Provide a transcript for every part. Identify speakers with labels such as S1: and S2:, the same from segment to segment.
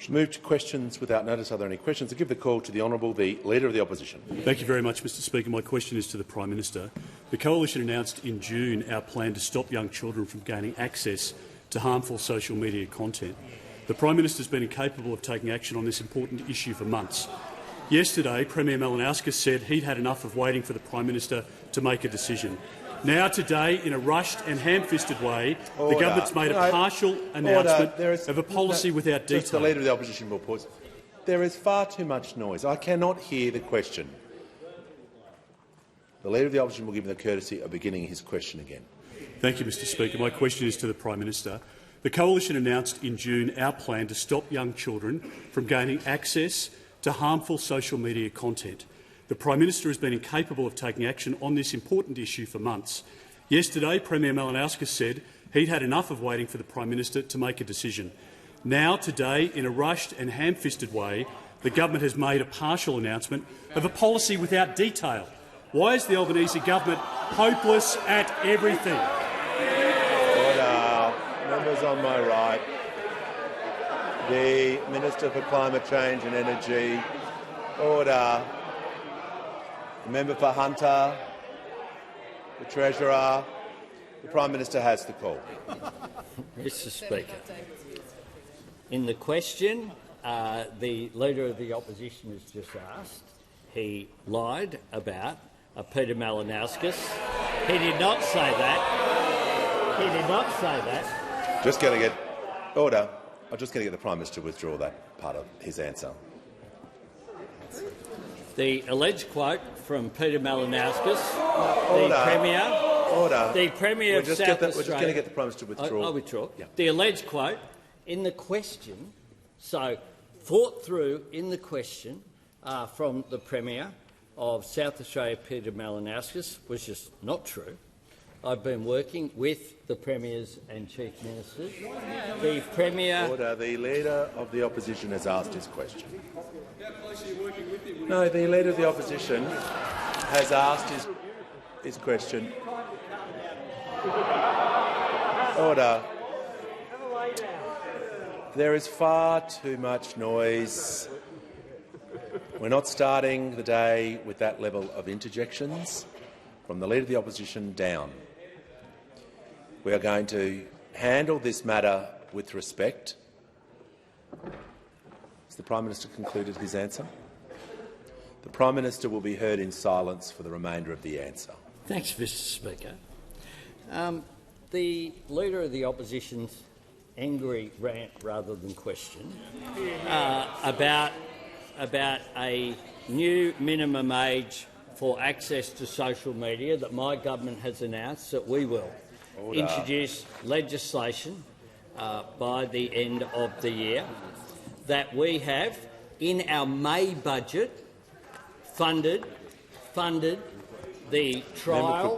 S1: Move to questions without notice. Are there any questions? I give the call to the Honourable the Leader of the Opposition.
S2: Thank you very much, Mr Speaker. My question is to the Prime Minister. The Coalition announced in June our plan to stop young children from gaining access to harmful social media content. The Prime Minister has been incapable of taking action on this important issue for months. Yesterday, Premier Malinauskas said he'd had enough of waiting for the Prime Minister to make a decision. Now, today, in a rushed and ham-fisted way, the government's made a partial announcement of a policy without detail.
S1: Just the Leader of the Opposition will pause. There is far too much noise. I cannot hear the question. The Leader of the Opposition will give me the courtesy of beginning his question again.
S2: Thank you, Mr Speaker. My question is to the Prime Minister. The Coalition announced in June our plan to stop young children from gaining access to harmful social media content. The Prime Minister has been incapable of taking action on this important issue for months. Yesterday, Premier Malinauskas said he'd had enough of waiting for the Prime Minister to make a decision. Now, today, in a rushed and ham-fisted way, the government has made a partial announcement of a policy without detail. Why is the Albanese government hopeless at everything?
S1: Order. Members on my right. The Minister for Climate Change and Energy. Order. The member for Hunter, the Treasurer. The Prime Minister has the call.
S3: Mr Speaker, in the question the Leader of the Opposition has just asked, he lied about Peter Malinauskas. He did not say that. He did not say that.
S1: Just going to get order. I'm just going to get the Prime Minister to withdraw that part of his answer.
S3: The alleged quote from Peter Malinauskas,
S1: Order.
S3: the Premier,
S1: Order.
S3: the Premier of South Australia.
S1: We're just going to get the Prime Minister to withdraw.
S3: I'll withdraw.
S1: Yeah.
S3: The alleged quote in the question, so thought through in the question from the Premier of South Australia, Peter Malinauskas, was just not true. I've been working with the Premiers and Chief Ministers. The Premier...
S1: Order. The Leader of the Opposition has asked his question. No, the Leader of the Opposition has asked his question. Order. There is far too much noise. We're not starting the day with that level of interjections from the Leader of the Opposition down. We are going to handle this matter with respect. Has the Prime Minister concluded his answer? The Prime Minister will be heard in silence for the remainder of the answer.
S3: Thanks, Mr Speaker. The Leader of the Opposition's angry rant rather than question about a new minimum age for access to social media that my government has announced that we will introduce legislation by the end of the year, that we have in our May budget funded the trial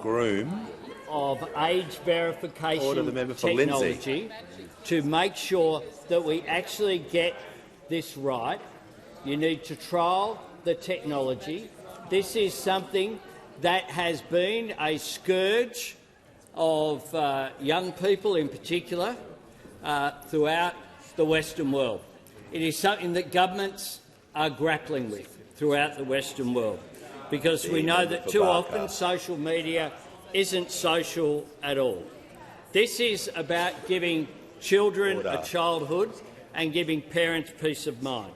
S3: of age verification technology to make sure that we actually get this right. You need to trial the technology. This is something that has been a scourge of young people in particular throughout the Western world. It is something that governments are grappling with throughout the Western world, because we know that too often social media isn't social at all. This is about giving children a childhood and giving parents peace of mind.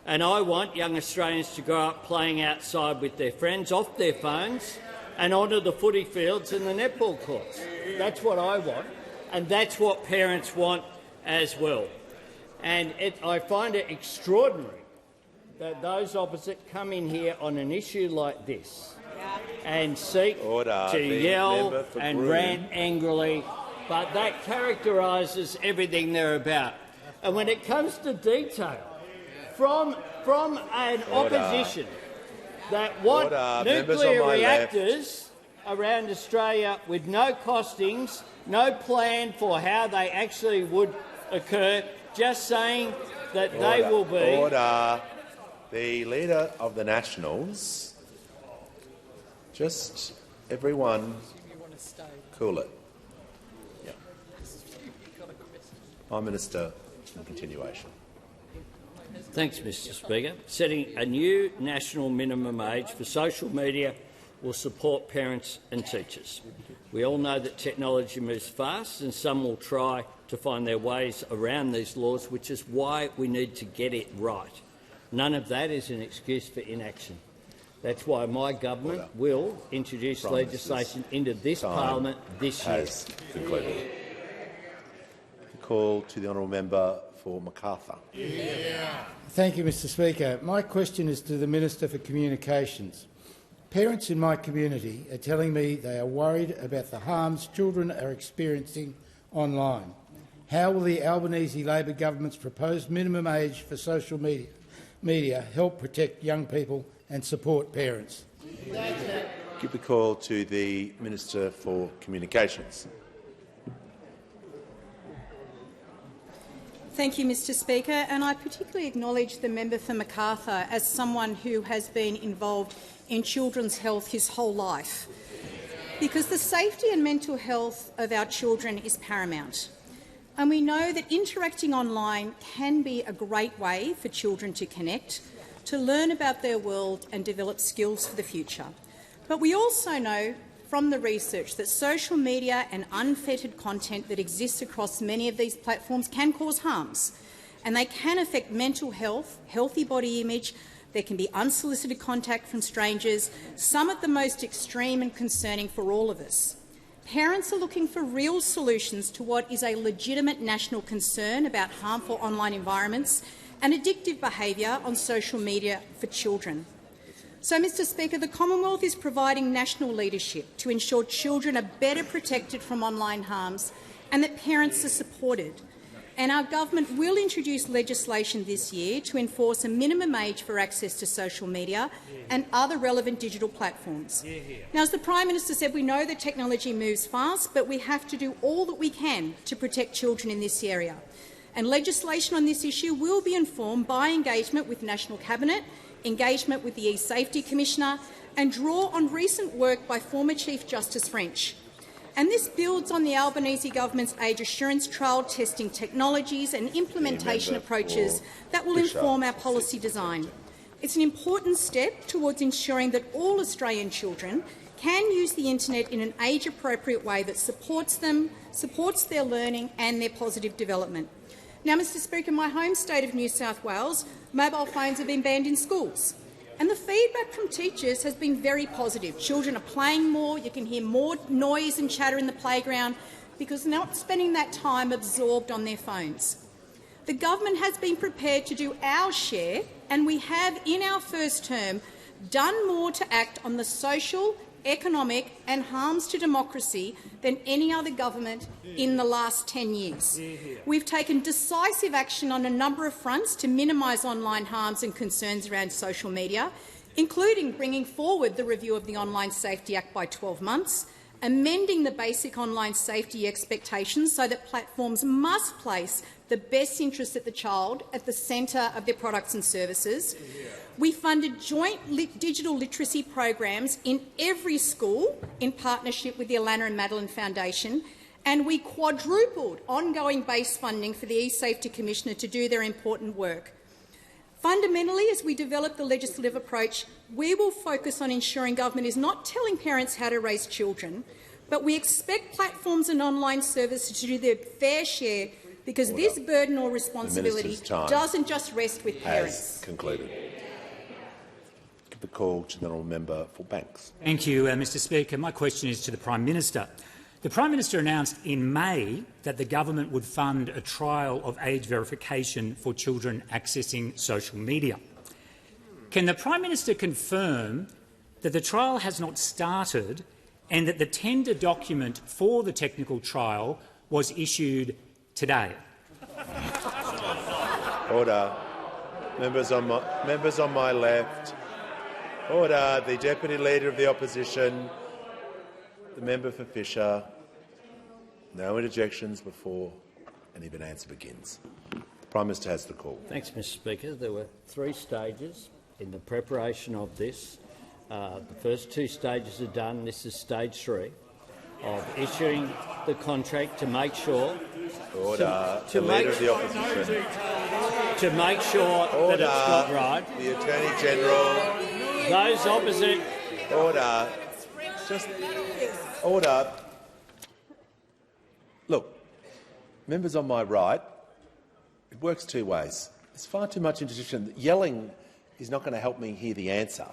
S3: And I want young Australians to grow up playing outside with their friends, off their phones, and onto the footy fields and the netball courts. That's what I want, and that's what parents want as well. And I find it extraordinary that those opposite come in here on an issue like this and seek to yell and rant angrily, but that characterises everything they're about. And when it comes to detail, from an opposition that want nuclear reactors around Australia with no costings, no plan for how they actually would occur, just saying that they will be...
S1: Order. The Leader of the Nationals, just everyone cool it. Yeah. Prime Minister, in continuation.
S3: Thanks, Mr Speaker. Setting a new national minimum age for social media will support parents and teachers. We all know that technology moves fast and some will try to find their ways around these laws, which is why we need to get it right. None of that is an excuse for inaction. That's why my government will introduce legislation into this parliament this year.
S1: Concluded. Call to the honourable member for Macarthur.
S4: Thank you, Mr Speaker. My question is to the Minister for Communications. Parents in my community are telling me they are worried about the harms children are experiencing online. How will the Albanese Labor government's proposed minimum age for social media help protect young people and support parents?
S1: Give the call to the Minister for Communications.
S5: Thank you, Mr Speaker, and I particularly acknowledge the member for Macarthur as someone who has been involved in children's health his whole life, because the safety and mental health of our children is paramount. And we know that interacting online can be a great way for children to connect, to learn about their world and develop skills for the future. But we also know from the research that social media and unfettered content that exists across many of these platforms can cause harms, and they can affect mental health, healthy body image. There can be unsolicited contact from strangers, some at the most extreme and concerning for all of us. Parents are looking for real solutions to what is a legitimate national concern about harmful online environments and addictive behaviour on social media for children. So, Mr Speaker, the Commonwealth is providing national leadership to ensure children are better protected from online harms and that parents are supported. And our government will introduce legislation this year to enforce a minimum age for access to social media and other relevant digital platforms. Now, as the Prime Minister said, we know that technology moves fast, but we have to do all that we can to protect children in this area. And legislation on this issue will be informed by engagement with National Cabinet, engagement with the E-Safety Commissioner, and draw on recent work by former Chief Justice French. And this builds on the Albanese government's age assurance trial testing technologies and implementation approaches that will inform our policy design. It's an important step towards ensuring that all Australian children can use the internet in an age-appropriate way that supports them, supports their learning and their positive development. Now, Mr Speaker, in my home state of New South Wales, mobile phones have been banned in schools. And the feedback from teachers has been very positive. Children are playing more, you can hear more noise and chatter in the playground because they're not spending that time absorbed on their phones. The government has been prepared to do our share, and we have, in our first term, done more to act on the social, economic and harms to democracy than any other government in the last 10 years. We've taken decisive action on a number of fronts to minimise online harms and concerns around social media, including bringing forward the review of the Online Safety Act by 12 months, amending the basic online safety expectations so that platforms must place the best interests of the child at the centre of their products and services. We funded joint digital literacy programs in every school in partnership with the Alana and Madeline Foundation, and we quadrupled ongoing base funding for the E-Safety Commissioner to do their important work. Fundamentally, as we develop the legislative approach, we will focus on ensuring government is not telling parents how to raise children, but we expect platforms and online services to do their fair share because this burden or responsibility doesn't just rest with parents.
S1: Concluded. Give the call to the honourable member for Banks.
S6: Thank you, Mr Speaker. My question is to the Prime Minister. The Prime Minister announced in May that the government would fund a trial of age verification for children accessing social media. Can the Prime Minister confirm that the trial has not started and that the tender document for the technical trial was issued today?
S1: Order. Members on my left. Order. The Deputy Leader of the Opposition, the member for Fisher. No interjections before any answer begins. The Prime Minister has the call.
S3: Thanks, Mr Speaker. There were 3 stages in the preparation of this. The first 2 stages are done. This is stage 3 of issuing the contract to make sure—
S1: Order. The Leader of the Opposition.
S3: to make sure that it's got right.
S1: The Attorney General.
S3: Those opposite.
S1: Order. Just order. Look, members on my right, it works two ways. There's far too much interjection. Yelling is not going to help me hear the answer.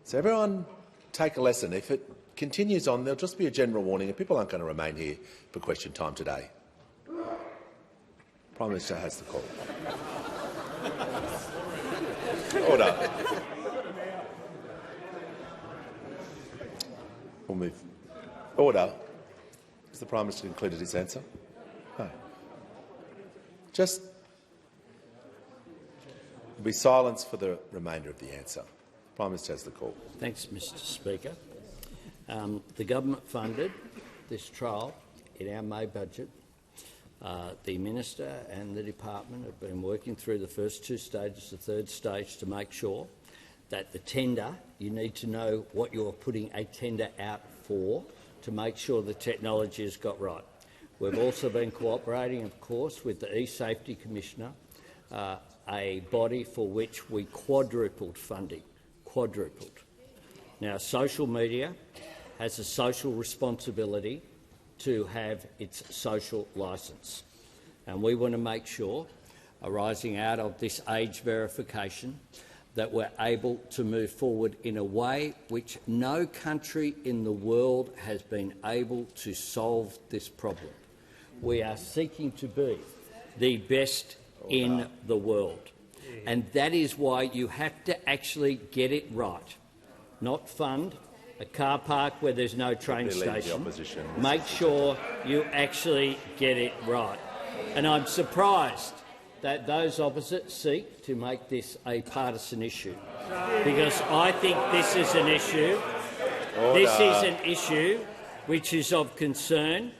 S1: So everyone take a lesson. If it continues on, there'll just be a general warning and people aren't going to remain here for question time today. Prime Minister has the call. Order. We'll move. Order. Has the Prime Minister concluded his answer? No. Just there'll be silence for the remainder of the answer. The Prime Minister has the call.
S3: Thanks, Mr Speaker. The government funded this trial in our May budget. The Minister and the Department have been working through the first two stages, the third stage, to make sure that the tender, you need to know what you're putting a tender out for to make sure the technology has got right. We've also been cooperating, of course, with the E-Safety Commissioner, a body for which we quadrupled funding. Quadrupled. Now, social media has a social responsibility to have its social licence, and we want to make sure, arising out of this age verification, that we're able to move forward in a way which no country in the world has been able to solve this problem. We are seeking to be the best in the world, and that is why you have to actually get it right, not fund a car park where there's no train station. Make sure you actually get it right. And I'm surprised that those opposite seek to make this a partisan issue, because I think this is an issue. This is an issue which is of concern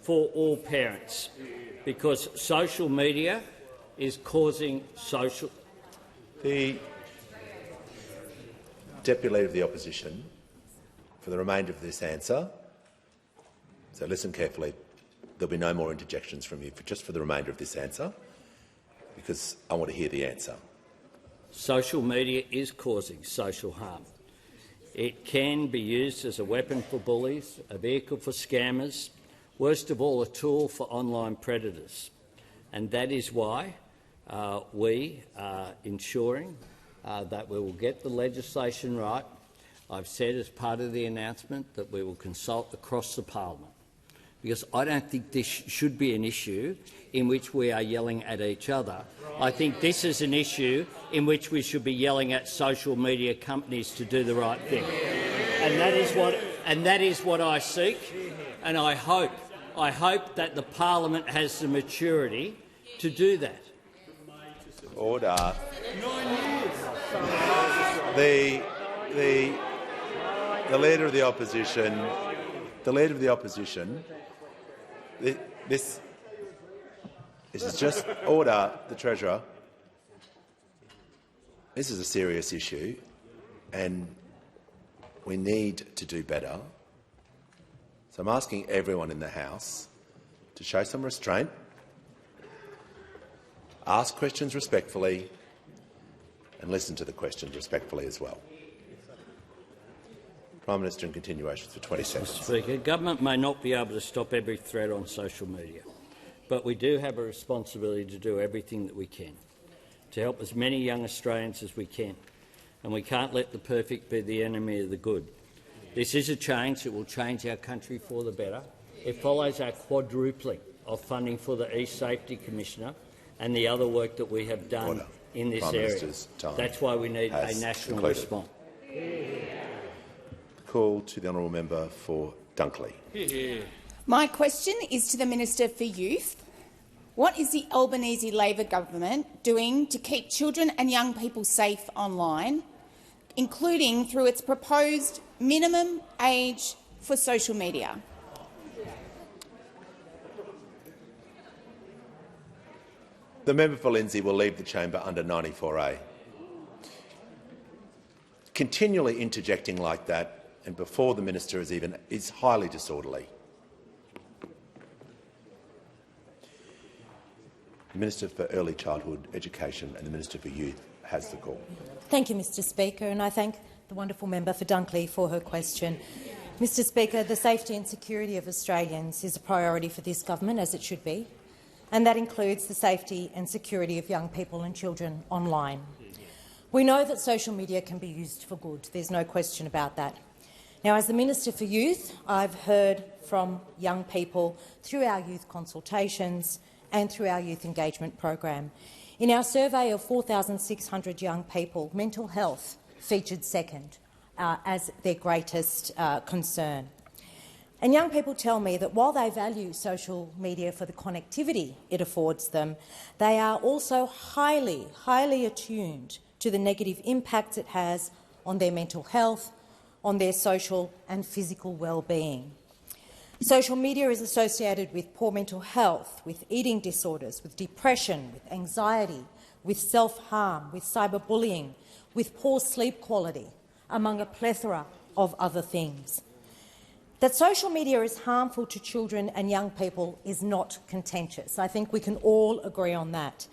S3: for all parents, because social media is causing social.
S1: The Deputy Leader of the Opposition, for the remainder of this answer, so listen carefully. There'll be no more interjections from you just for the remainder of this answer, because I want to hear the answer.
S3: Social media is causing social harm. It can be used as a weapon for bullies, a vehicle for scammers, worst of all, a tool for online predators. And that is why we are ensuring that we will get the legislation right. I've said as part of the announcement that we will consult across the parliament, because I don't think this should be an issue in which we are yelling at each other. I think this is an issue in which we should be yelling at social media companies to do the right thing. And that is what I seek, and I hope that the parliament has the maturity to do that.
S1: Order. The Leader of the Opposition. The Leader of the Opposition. This is just order. The Treasurer. This is a serious issue, and we need to do better. So I'm asking everyone in the House to show some restraint, ask questions respectfully, and listen to the questions respectfully as well. Prime Minister in continuation for 20 seconds.
S3: Mr. Speaker, government may not be able to stop every threat on social media, but we do have a responsibility to do everything that we can to help as many young Australians as we can, and we can't let the perfect be the enemy of the good. This is a change that will change our country for the better. It follows our quadrupling of funding for the E-Safety Commissioner and the other work that we have done in this area. That's why we need a national response.
S1: Call to the honourable member for Dunkley.
S7: My question is to the Minister for Youth. What is the Albanese Labor government doing to keep children and young people safe online, including through its proposed minimum age for social media?
S1: The member for Lindsay will leave the chamber under 94A. Continually interjecting like that and before the minister is highly disorderly. Minister for Early Childhood Education and the Minister for Youth has the call.
S8: Thank you, Mr Speaker, and I thank the wonderful member for Dunkley for her question. Mr Speaker, the safety and security of Australians is a priority for this government, as it should be, and that includes the safety and security of young people and children online. We know that social media can be used for good. There's no question about that. Now, as the Minister for Youth, I've heard from young people through our youth consultations and through our youth engagement program. In our survey of 4,600 young people, mental health featured second as their greatest concern. And young people tell me that while they value social media for the connectivity it affords them, they are also highly, highly attuned to the negative impacts it has on their mental health, on their social and physical well-being. Social media is associated with poor mental health, with eating disorders, with depression, with anxiety, with self-harm, with cyberbullying, with poor sleep quality, among a plethora of other things. That social media is harmful to children and young people is not contentious. I think we can all agree on that.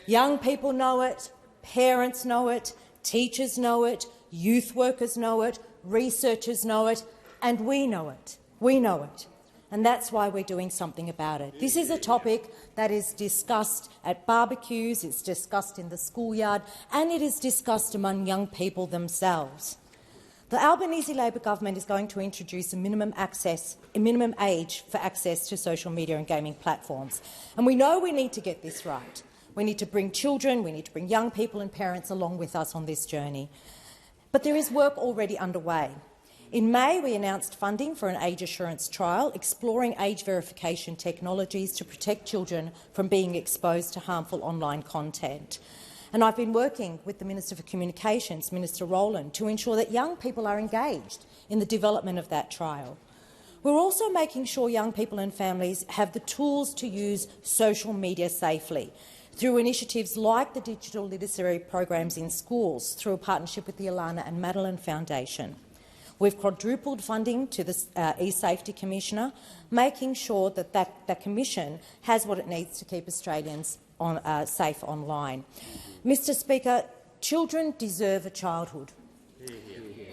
S8: Young people know it, parents know it, teachers know it, youth workers know it, researchers know it, and we know it. We know it. And that's why we're doing something about it. This is a topic that is discussed at barbecues, it's discussed in the schoolyard, and it is discussed among young people themselves. The Albanese Labor government is going to introduce a minimum age for access to social media and gaming platforms. And we know we need to get this right. We need to bring children, we need to bring young people and parents along with us on this journey. But there is work already underway. In May, we announced funding for an age assurance trial exploring age verification technologies to protect children from being exposed to harmful online content. And I've been working with the Minister for Communications, Minister Rowland, to ensure that young people are engaged in the development of that trial. We're also making sure young people and families have the tools to use social media safely through initiatives like the digital literacy programs in schools, through a partnership with the Alana and Madeline Foundation. We've quadrupled funding to the eSafety Commissioner, making sure that that commission has what it needs to keep Australians safe online. Mr Speaker, children deserve a childhood.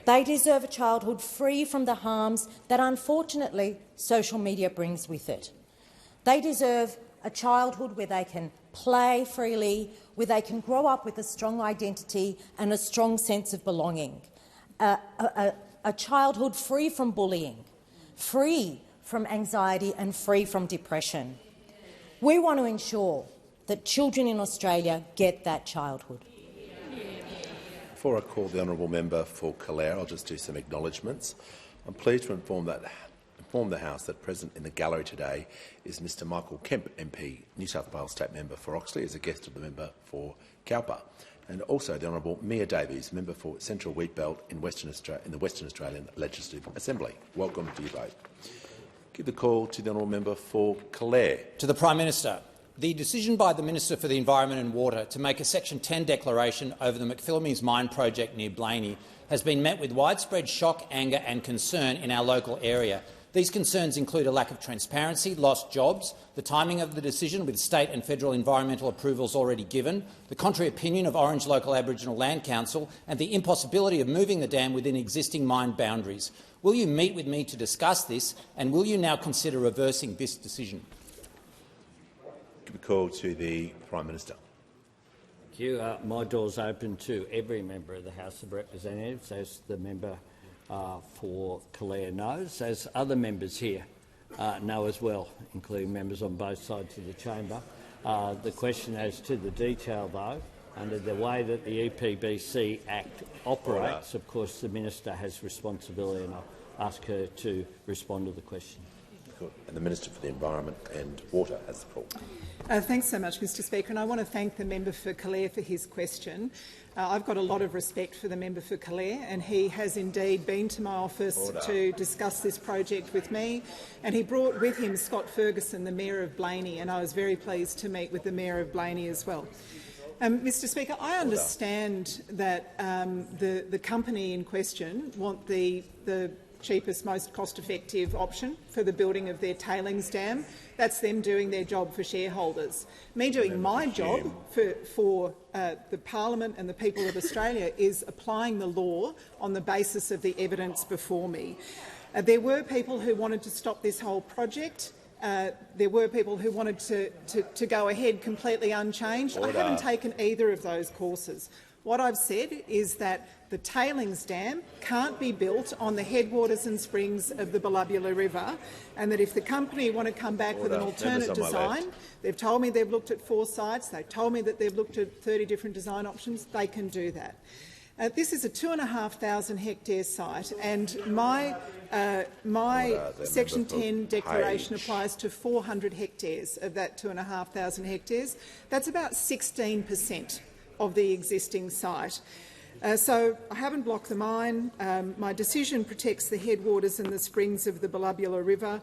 S8: They deserve a childhood free from the harms that, unfortunately, social media brings with it. They deserve a childhood where they can play freely, where they can grow up with a strong identity and a strong sense of belonging. A childhood free from bullying, free from anxiety and free from depression. We want to ensure that children in Australia get that childhood.
S1: Before I call the honourable member for Calare, I'll just do some acknowledgements. I'm pleased to inform the House that present in the gallery today is Mr Michael Kemp MP, New South Wales State Member for Oxley, as a guest of the member for Cowper, and also the Honourable Mia Davies, Member for Central Wheatbelt in the Western Australian Legislative Assembly. Welcome to you both. Give the call to the Honourable Member for Calare.
S9: To the Prime Minister. The decision by the Minister for the Environment and Water to make a Section 10 declaration over the McPhillamys mine project near Blaney has been met with widespread shock, anger and concern in our local area. These concerns include a lack of transparency, lost jobs, the timing of the decision with state and federal environmental approvals already given, the contrary opinion of Orange Local Aboriginal Land Council and the impossibility of moving the dam within existing mine boundaries. Will you meet with me to discuss this, and will you now consider reversing this decision?
S1: Give a call to the Prime Minister.
S3: Thank you. My door's open to every member of the House of Representatives, as the member for Calare knows, as other members here know as well, including members on both sides of the chamber. The question as to the detail, though, under the way that the EPBC Act operates, of course, the Minister has responsibility, and I'll ask her to respond to the question.
S1: Good. And the Minister for the Environment and Water has the call.
S10: Thanks so much, Mr Speaker, and I want to thank the member for Calare for his question. I've got a lot of respect for the member for Calare, and he has indeed been to my office to discuss this project with me, and he brought with him Scott Ferguson, the Mayor of Blaney, and I was very pleased to meet with the Mayor of Blaney as well. Mr Speaker, I understand that the company in question want the cheapest, most cost-effective option for the building of their tailings dam. That's them doing their job for shareholders. Me doing my job for the Parliament and the people of Australia is applying the law on the basis of the evidence before me. There were people who wanted to stop this whole project. There were people who wanted to go ahead completely unchanged. Order. I haven't taken either of those courses. What I've said is that the tailings dam can't be built on the headwaters and springs of the Belubula River, and that if the company want to come back with an alternate design, they've told me they've looked at 4 sites, they've told me that they've looked at 30 different design options, they can do that. This is a 2,500 hectare site, and my Section 10 declaration applies to 400 hectares of that 2,500 hectares. That's about 16% of the existing site. So I haven't blocked the mine. My decision protects the headwaters and the springs of the Belubula River.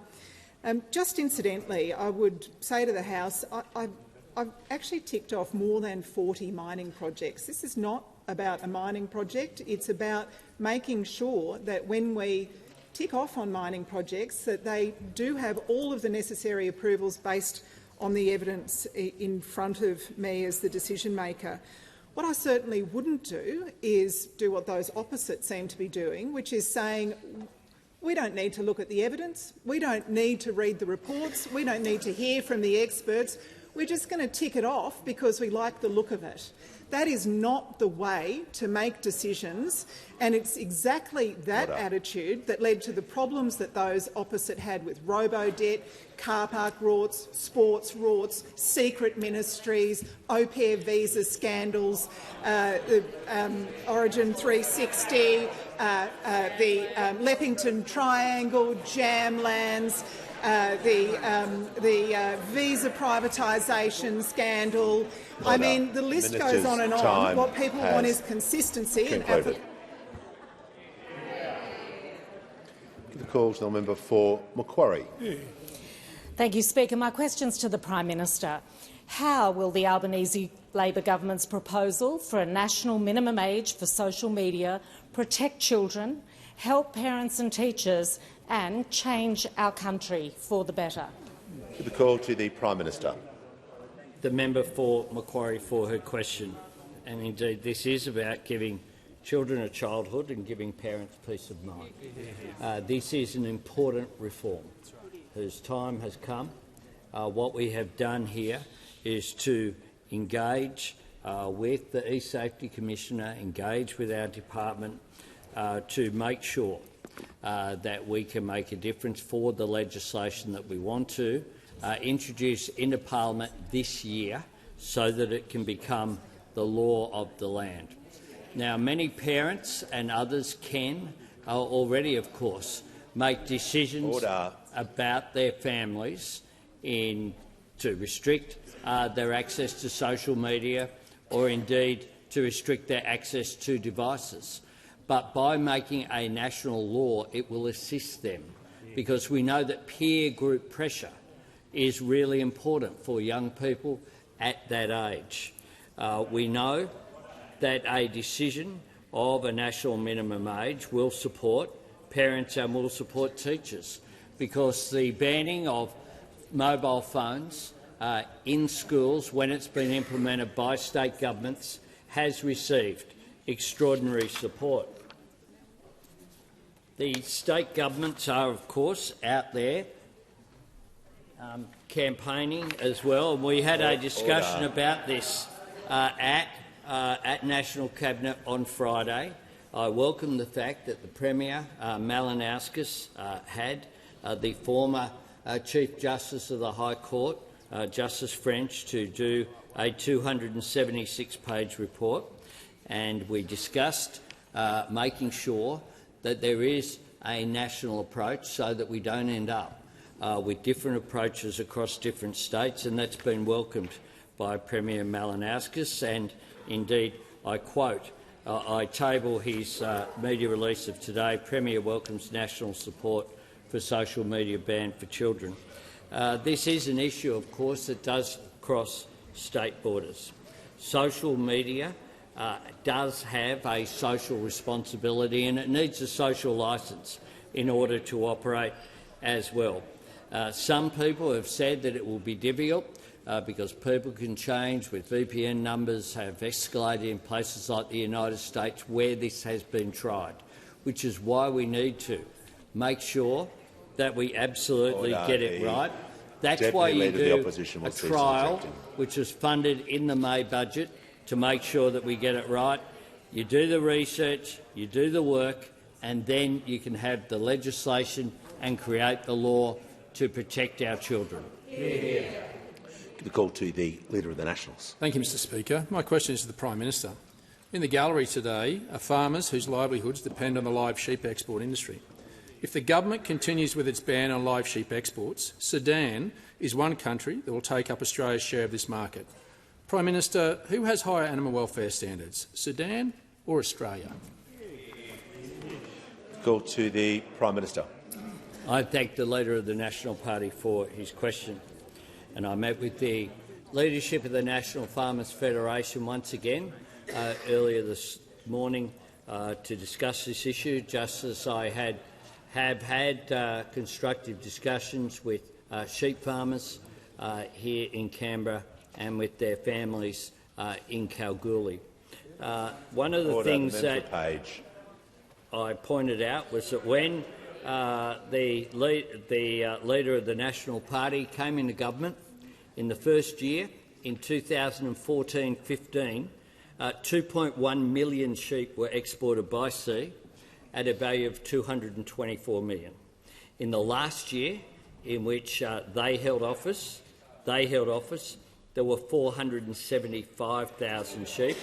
S10: Just incidentally, I would say to the House, I've actually ticked off more than 40 mining projects. This is not about a mining project. It's about making sure that when we tick off on mining projects, that they do have all of the necessary approvals based on the evidence in front of me as the decision-maker. What I certainly wouldn't do is do what those opposites seem to be doing, which is saying we don't need to look at the evidence, we don't need to read the reports, we don't need to hear from the experts. We're just going to tick it off because we like the look of it. That is not the way to make decisions, and it's exactly that attitude that led to the problems that those opposite had with robo-debt, car park rorts, sports rorts, secret ministries, au pair visa scandals, Origin 360, the Leppington Triangle, Jamlands, the visa privatisation scandal. I mean, the list goes on and on. What people want is consistency.
S1: Concluded. The call to the member for Macquarie.
S11: Thank you, Speaker. My question's to the Prime Minister. How will the Albanese Labor government's proposal for a national minimum age for social media protect children, help parents and teachers and change our country for the better?
S1: The call to the Prime Minister.
S3: The member for Macquarie for her question. And indeed, this is about giving children a childhood and giving parents peace of mind. This is an important reform whose time has come. What we have done here is to engage with the eSafety Commissioner, engage with our department to make sure that we can make a difference for the legislation that we want to introduce into Parliament this year so that it can become the law of the land. Now, many parents and others can already, of course, make decisions about their families to restrict their access to social media or indeed to restrict their access to devices. But by making a national law, it will assist them, because we know that peer group pressure is really important for young people at that age. We know that a decision of a national minimum age will support parents and will support teachers, because the banning of mobile phones in schools, when it's been implemented by state governments, has received extraordinary support. The state governments are, of course, out there campaigning as well, and we had a discussion about this at National Cabinet on Friday. I welcome the fact that the Premier, Malinowskis, had the former Chief Justice of the High Court, Justice French, to do a 276-page report, and we discussed making sure that there is a national approach so that we don't end up with different approaches across different states, and that's been welcomed by Premier Malinowskis. And indeed, I quote, I table his media release of today: Premier welcomes national support for social media ban for children. This is an issue, of course, that does cross state borders. Social media does have a social responsibility, and it needs a social licence. in order to operate as well. Some people have said that it will be difficult because people can change with VPN numbers, have escalated in places like the United States where this has been tried, which is why we need to make sure that we absolutely get it right. That's why you do a trial which is funded in the May budget to make sure that we get it right. You do the research, you do the work, and then you can have the legislation and create the law to protect our children.
S1: The call to the Leader of the Nationals.
S12: Thank you, Mr Speaker. My question is to the Prime Minister. In the gallery today are farmers whose livelihoods depend on the live sheep export industry. If the government continues with its ban on live sheep exports, Sudan is one country that will take up Australia's share of this market. Prime Minister, who has higher animal welfare standards, Sudan or Australia?
S1: Call to the Prime Minister.
S3: I thank the Leader of the National Party for his question, and I met with the leadership of the National Farmers Federation once again earlier this morning to discuss this issue, just as I have had constructive discussions with sheep farmers here in Canberra and with their families in Kalgoorlie. One of the things that I pointed out was that when the Leader of the National Party came into government in the first year, in 2014-15, 2.1 million sheep were exported by sea at a value of $224 million. In the last year, in which they held office, there were 475,000 sheep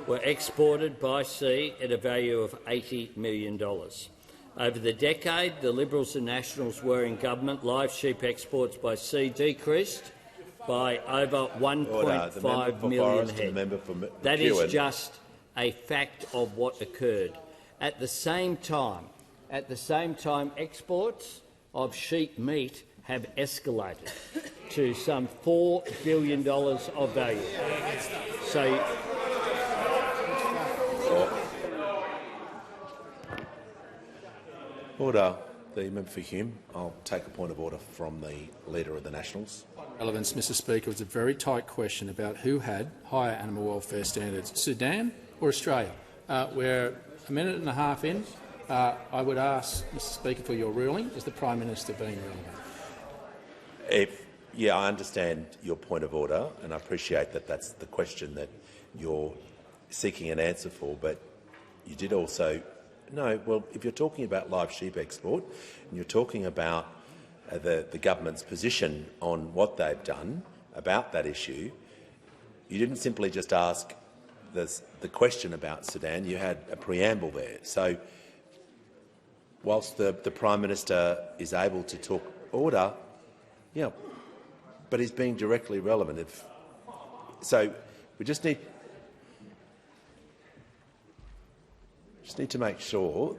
S3: were exported by sea at a value of $80 million. Over the decade the Liberals and Nationals were in government, live sheep exports by sea decreased by over 1.5 million head. That is just a fact of what occurred. At the same time, exports of sheep meat have escalated to some $4 billion of value. So,
S1: order. The member for Hume. I'll take a point of order from the Leader of the Nationals.
S12: Relevance, Mr Speaker. It was a very tight question about who had higher animal welfare standards, Sudan or Australia. We're a minute and a half in. I would ask, Mr Speaker, for your ruling. Is the Prime Minister being relevant?
S1: Yeah, I understand your point of order, and I appreciate that that's the question that you're seeking an answer for, but you did also— No, well, if you're talking about live sheep export and you're talking about the government's position on what they've done about that issue, you didn't simply just ask the question about Sudan, you had a preamble there. So whilst the Prime Minister is able to talk order, yeah, but he's being directly relevant. So we just need to make sure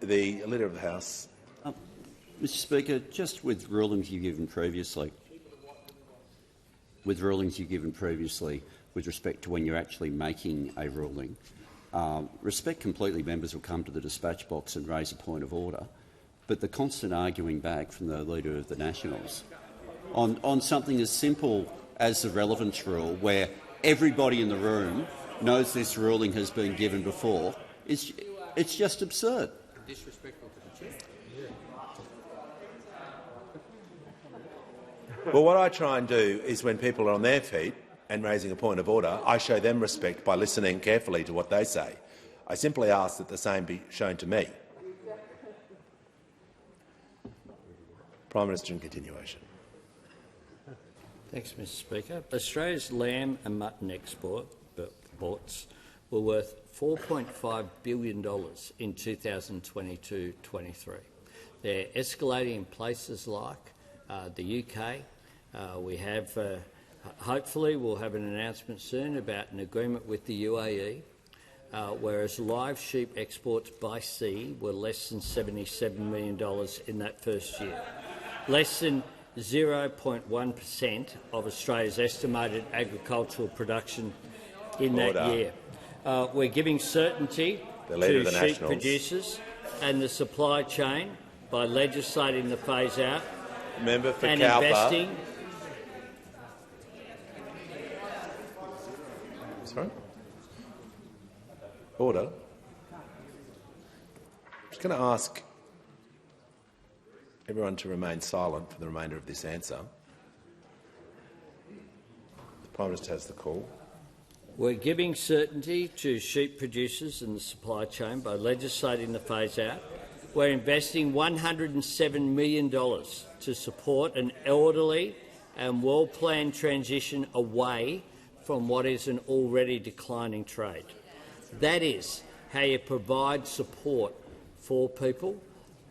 S1: the Leader of the House—
S13: Mr Speaker, just with rulings you've given previously, with respect to when you're actually making a ruling, respect completely members will come to the dispatch box and raise a point of order, but the constant arguing back from the Leader of the Nationals on something as simple as the relevance rule, where everybody in the room knows this ruling has been given before, it's just absurd.
S12: Disrespectful to the chair.
S1: Well, what I try and do is when people are on their feet and raising a point of order, I show them respect by listening carefully to what they say. I simply ask that the same be shown to me. Prime Minister in continuation.
S3: Thanks, Mr Speaker. Australia's lamb and mutton exports were worth $4.5 billion in 2022-23. They're escalating in places like the UK. We have, hopefully, we'll have an announcement soon about an agreement with the UAE, whereas live sheep exports by sea were less than $77 million in that first year. Less than 0.1% of Australia's estimated agricultural production in that year. We're giving certainty to sheep producers and the supply chain by legislating the phase-out
S1: Member for
S3: and
S1: Cowper.
S3: investing.
S1: Sorry? Order. I'm just going to ask everyone to remain silent for the remainder of this answer. The Prime Minister has the call.
S3: We're giving certainty to sheep producers and the supply chain by legislating the phase-out. We're investing $107 million to support an orderly and well-planned transition away from what is an already declining trade. That is how you provide support for people.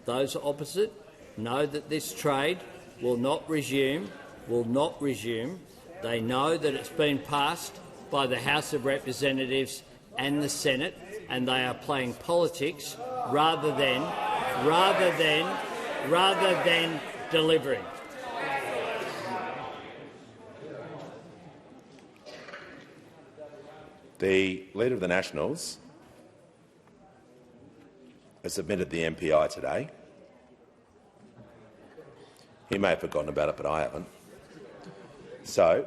S3: Those opposite know that this trade will not resume. They know that it's been passed by the House of Representatives and the Senate, and they are playing politics rather than delivering.
S1: The Leader of the Nationals has submitted the MPI today. He may have forgotten about it, but I haven't. So,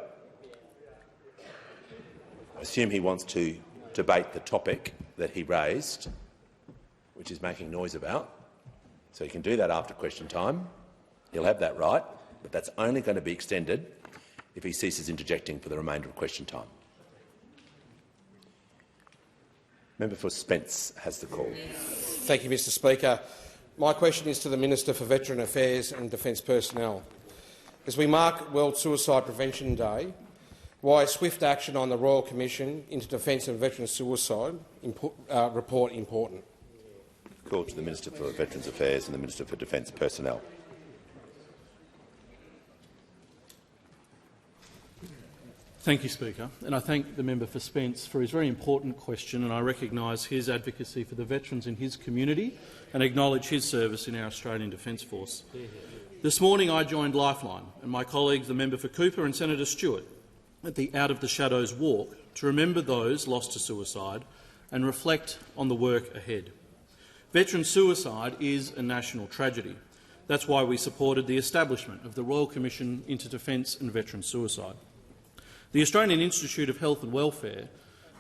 S1: I assume he wants to debate the topic that he raised, which is making noise about. So he can do that after question time. He'll have that right, but that's only going to be extended if he ceases interjecting for the remainder of question time. Member for Spence has the call.
S14: Thank you, Mr Speaker. My question is to the Minister for Veteran Affairs and Defence Personnel. As we mark World Suicide Prevention Day, why is swift action on the Royal Commission into Defence and Veteran Suicide report important?
S1: Call to the Minister for Veterans Affairs and the Minister for Defence Personnel.
S2: Thank you, Speaker, and I thank the member for Spence for his very important question, and I recognise his advocacy for the veterans in his community and acknowledge his service in our Australian Defence Force. This morning I joined Lifeline and my colleagues, the member for Cooper and Senator Stewart, at the Out of the Shadows walk to remember those lost to suicide and reflect on the work ahead. Veteran suicide is a national tragedy. That's why we supported the establishment of the Royal Commission into Defence and Veteran Suicide. The Australian Institute of Health and Welfare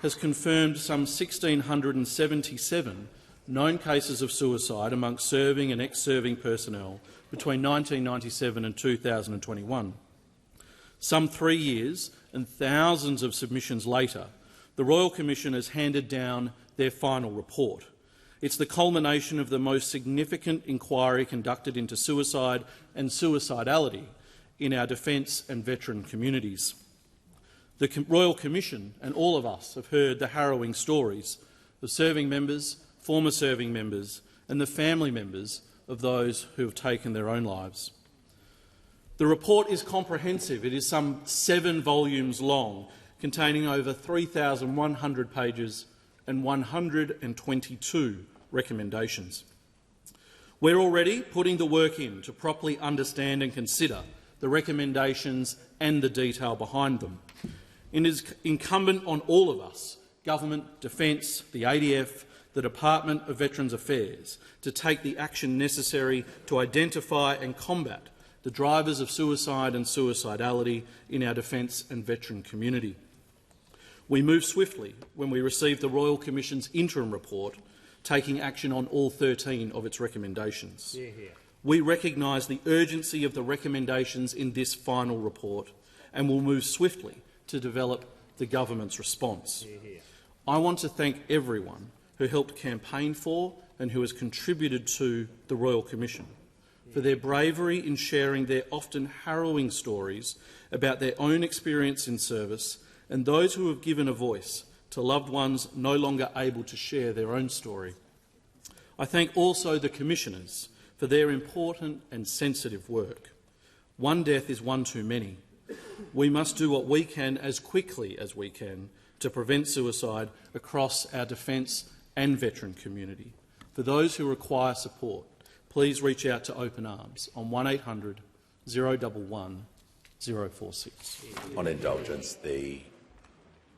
S2: has confirmed some 1,677 known cases of suicide amongst serving and ex-serving personnel between 1997 and 2021. Some 3 years and thousands of submissions later, the Royal Commission has handed down their final report. It's the culmination of the most significant inquiry conducted into suicide and suicidality in our defence and veteran communities. The Royal Commission and all of us have heard the harrowing stories of serving members, former serving members and the family members of those who have taken their own lives. The report is comprehensive. It is some 7 volumes long, containing over 3,100 pages and 122 recommendations. We're already putting the work in to properly understand and consider the recommendations and the detail behind them. It is incumbent on all of us, government, defence, the ADF, the Department of Veterans Affairs, to take the action necessary to identify and combat the drivers of suicide and suicidality in our defence and veteran community. We moved swiftly when we received the Royal Commission's interim report, taking action on all 13 of its recommendations. We recognise the urgency of the recommendations in this final report and will move swiftly to develop the government's response. I want to thank everyone who helped campaign for and who has contributed to the Royal Commission for their bravery in sharing their often harrowing stories about their own experience in service and those who have given a voice to loved ones no longer able to share their own story. I thank also the Commissioners for their important and sensitive work. One death is one too many. We must do what we can as quickly as we can to prevent suicide across our defence and veteran community. For those who require support, please reach out to Open Arms on 1800 011 046.
S1: On indulgence, the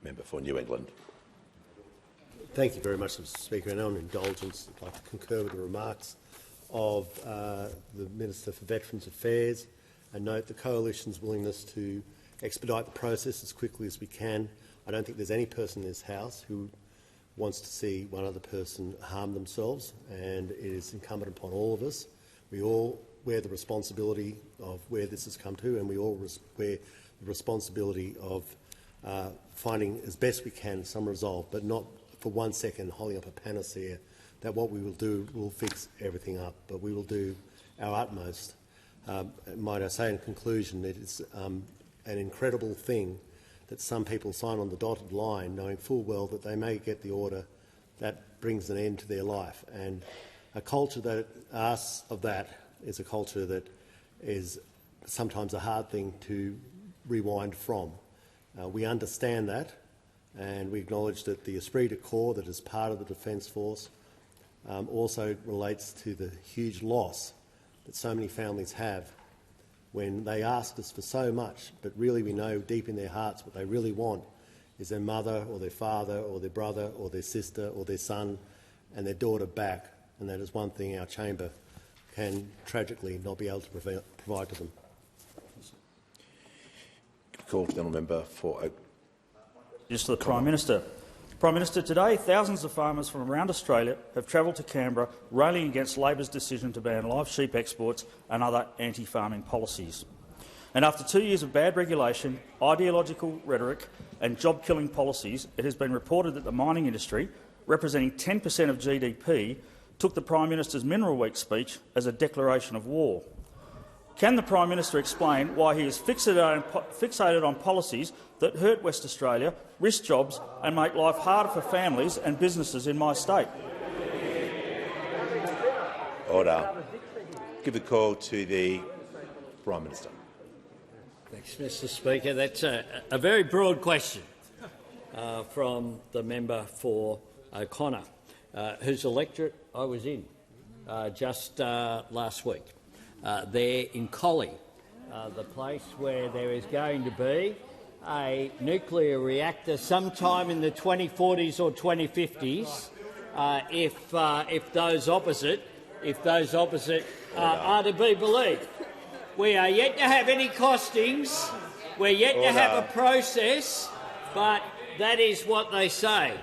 S1: member for New England.
S15: Thank you very much, Mr Speaker. And on indulgence, I'd like to concur with the remarks of the Minister for Veterans Affairs and note the Coalition's willingness to expedite the process as quickly as we can. I don't think there's any person in this House who wants to see one other person harm themselves, and it is incumbent upon all of us. We all wear the responsibility of where this has come to, and we all wear the responsibility of finding as best we can some resolve, but not for 1 second holding up a panacea that what we will do will fix everything up, but we will do our utmost. Might I say in conclusion, it is an incredible thing that some people sign on the dotted line knowing full well that they may get the order that brings an end to their life. And a culture that asks of that is a culture that is sometimes a hard thing to rewind from. We understand that, and we acknowledge that the esprit de corps that is part of the Defence Force also relates to the huge loss that so many families have when they ask us for so much, but really we know deep in their hearts what they really want is their mother or their father or their brother or their sister or their son and their daughter back, and that is one thing our chamber can tragically not be able to provide to them.
S1: Call to the honourable member for Oak.
S16: Just to the Prime Minister. Prime Minister, today thousands of farmers from around Australia have travelled to Canberra railing against Labor's decision to ban live sheep exports and other anti-farming policies. And after 2 years of bad regulation, ideological rhetoric and job-killing policies, it has been reported that the mining industry, representing 10% of GDP, took the Prime Minister's Mineral Week speech as a declaration of war. Can the Prime Minister explain why he is fixated on policies that hurt West Australia, risk jobs and make life harder for families and businesses in my state?
S1: Order. Give the call to the Prime Minister.
S3: Thanks, Mr Speaker. That's a very broad question from the member for O'Connor, whose electorate I was in just last week. There in Collie, the place where there is going to be a nuclear reactor sometime in the 2040s or 2050s, if those opposite are to be believed. We are yet to have any costings. We're yet to have a process, but that is what they say.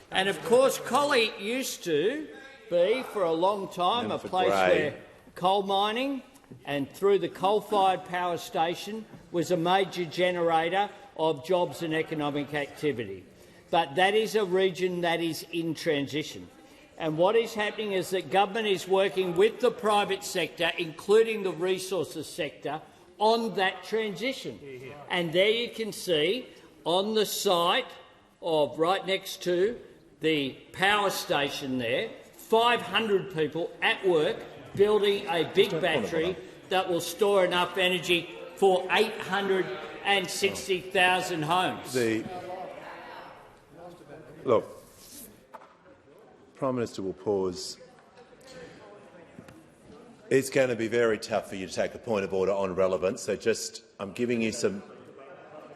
S3: And of course, Collie used to be for a long time a place where coal mining and through the coal-fired power station was a major generator of jobs and economic activity. But that is a region that is in transition. And what is happening is that government is working with the private sector, including the resources sector, on that transition. And there you can see on the site of right next to the power station there, 500 people at work building a big battery that will store enough energy for 860,000 homes.
S1: Look, Prime Minister will pause. It's going to be very tough for you to take a point of order on relevance, so I'm giving you some—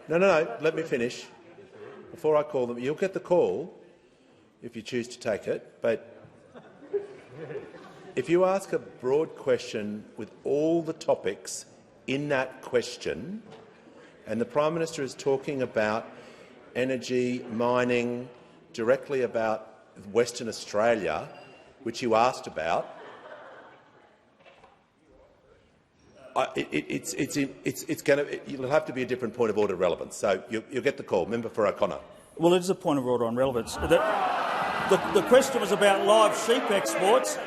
S1: No, let me finish. Before I call them, you'll get the call if you choose to take it, but if you ask a broad question with all the topics in that question, and the Prime Minister is talking about energy, mining, directly about Western Australia, which you asked about, it'll have to be a different point of order relevance. So you'll get the call. Member for O'Connor.
S16: Well, it is a point of order on relevance. The question was about live sheep exports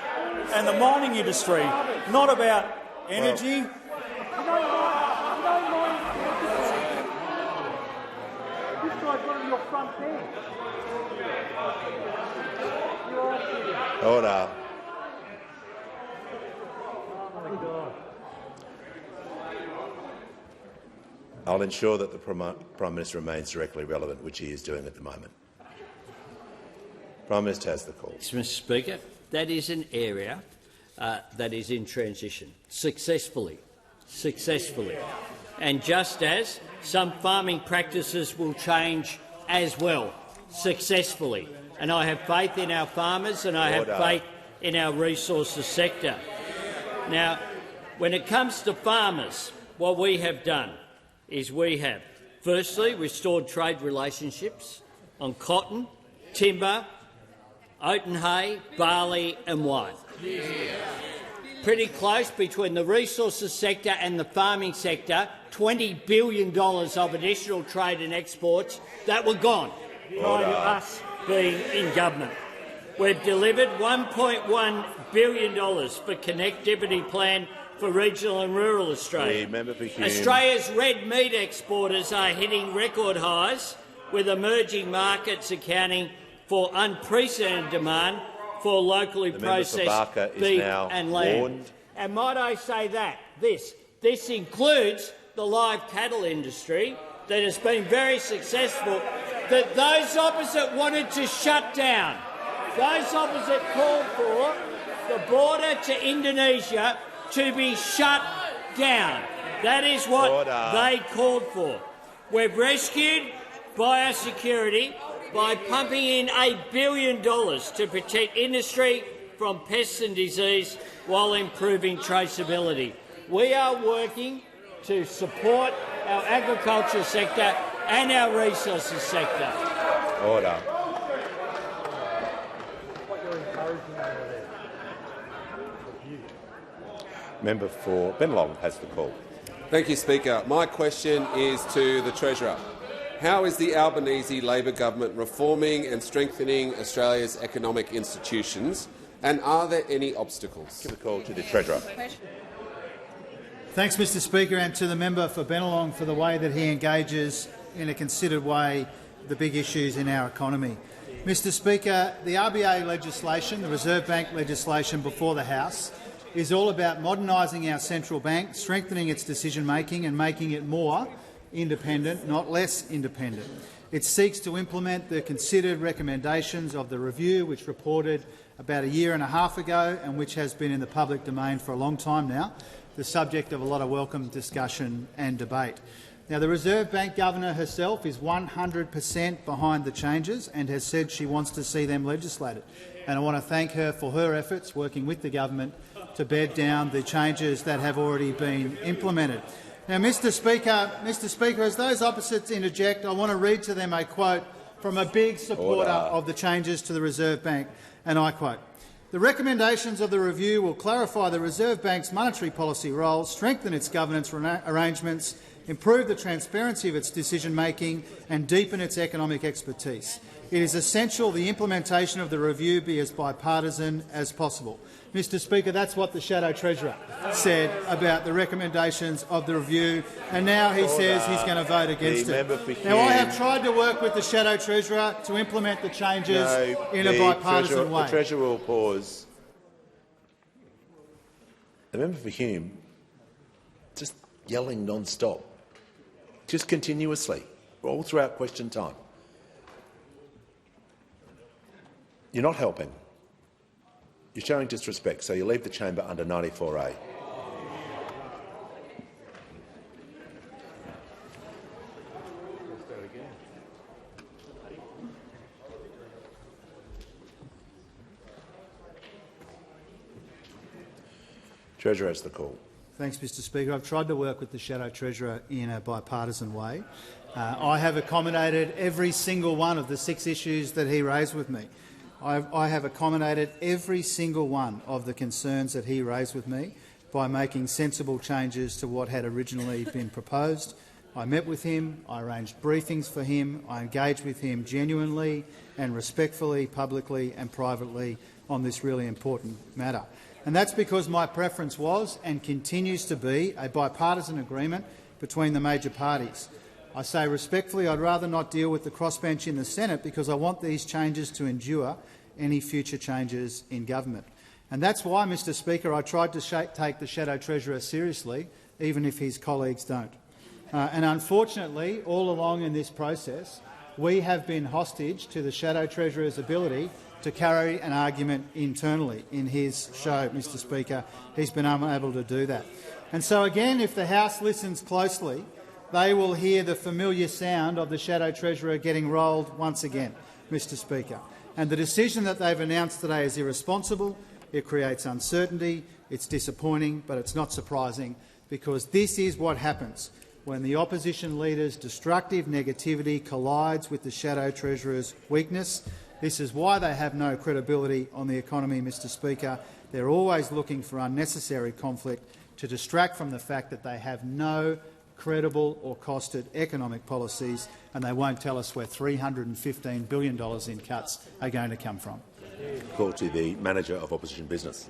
S16: and the mining industry, not about energy.
S1: Order. I'll ensure that the Prime Minister remains directly relevant, which he is doing at the moment. Prime Minister has the call.
S3: Mr Speaker, that is an area that is in transition successfully. And just as some farming practices will change as well, successfully. And I have faith in our farmers and I have faith in our resources sector. Now, when it comes to farmers, what we have done is we have, firstly, restored trade relationships on cotton, timber, oat and hay, barley and wine. Pretty close between the resources sector and the farming sector, $20 billion of additional trade and exports that were gone prior to us being in government. We've delivered $1.1 billion for connectivity plan for regional and rural Australia. Australia's red meat exporters are hitting record highs, with emerging markets accounting for unprecedented demand for locally processed beef and lamb. And might I say that this includes the live cattle industry that has been very successful, that those opposite wanted to shut down. Those opposite called for the border to Indonesia to be shut down. That is what they called for. We've rescued biosecurity by pumping in $1 billion to protect industry from pests and disease while improving traceability. We are working to support our agriculture sector and our resources sector.
S1: Order. Member for Bennelong has the call.
S17: Thank you, Speaker. My question is to the Treasurer. How is the Albanese Labor government reforming and strengthening Australia's economic institutions, and are there any obstacles?
S1: Give the call to the Treasurer.
S18: Thanks, Mr Speaker, and to the member for Bennelong for the way that he engages in a considered way the big issues in our economy. Mr Speaker, the RBA legislation, the Reserve Bank legislation before the House, is all about modernising our central bank, strengthening its decision-making and making it more independent, not less independent. It seeks to implement the considered recommendations of the review, which reported about 1.5 years ago and which has been in the public domain for a long time now, the subject of a lot of welcome discussion and debate. Now, the Reserve Bank Governor herself is 100% behind the changes and has said she wants to see them legislated. And I want to thank her for her efforts working with the government to bed down the changes that have already been implemented. Now, Mr Speaker, as those opposites interject, I want to read to them a quote from a big supporter of the changes to the Reserve Bank, and I quote, "The recommendations of the review will clarify the Reserve Bank's monetary policy role, strengthen its governance arrangements, improve the transparency of its decision-making and deepen its economic expertise. It is essential the implementation of the review be as bipartisan as possible." Mr Speaker, that's what the Shadow Treasurer said about the recommendations of the review, and now he says he's going to vote against it. Now, I have tried to work with the Shadow Treasurer to implement the changes in a bipartisan way.
S1: The Treasurer will pause. The member for Hume just yelling non-stop, just continuously, all throughout question time. You're not helping. You're showing disrespect, so you leave the chamber under 94A. Treasurer has the call.
S18: Thanks, Mr Speaker. I've tried to work with the Shadow Treasurer in a bipartisan way. I have accommodated every single one of the 6 issues that he raised with me. I have accommodated every single one of the concerns that he raised with me by making sensible changes to what had originally been proposed. I met with him, I arranged briefings for him, I engaged with him genuinely and respectfully, publicly and privately on this really important matter. And that's because my preference was and continues to be a bipartisan agreement between the major parties. I say respectfully I'd rather not deal with the crossbench in the Senate because I want these changes to endure any future changes in government. And that's why, Mr Speaker, I tried to take the Shadow Treasurer seriously, even if his colleagues don't. And unfortunately, all along in this process, we have been hostage to the Shadow Treasurer's ability to carry an argument internally in his show, Mr Speaker. He's been unable to do that. And so again, if the House listens closely, they will hear the familiar sound of the Shadow Treasurer getting rolled once again, Mr Speaker. And the decision that they've announced today is irresponsible. It creates uncertainty. It's disappointing, but it's not surprising, because this is what happens when the opposition leader's destructive negativity collides with the Shadow Treasurer's weakness. This is why they have no credibility on the economy, Mr Speaker. They're always looking for unnecessary conflict to distract from the fact that they have no credible or costed economic policies, and they won't tell us where $315 billion in cuts are going to come from.
S1: Call to the Manager of Opposition Business.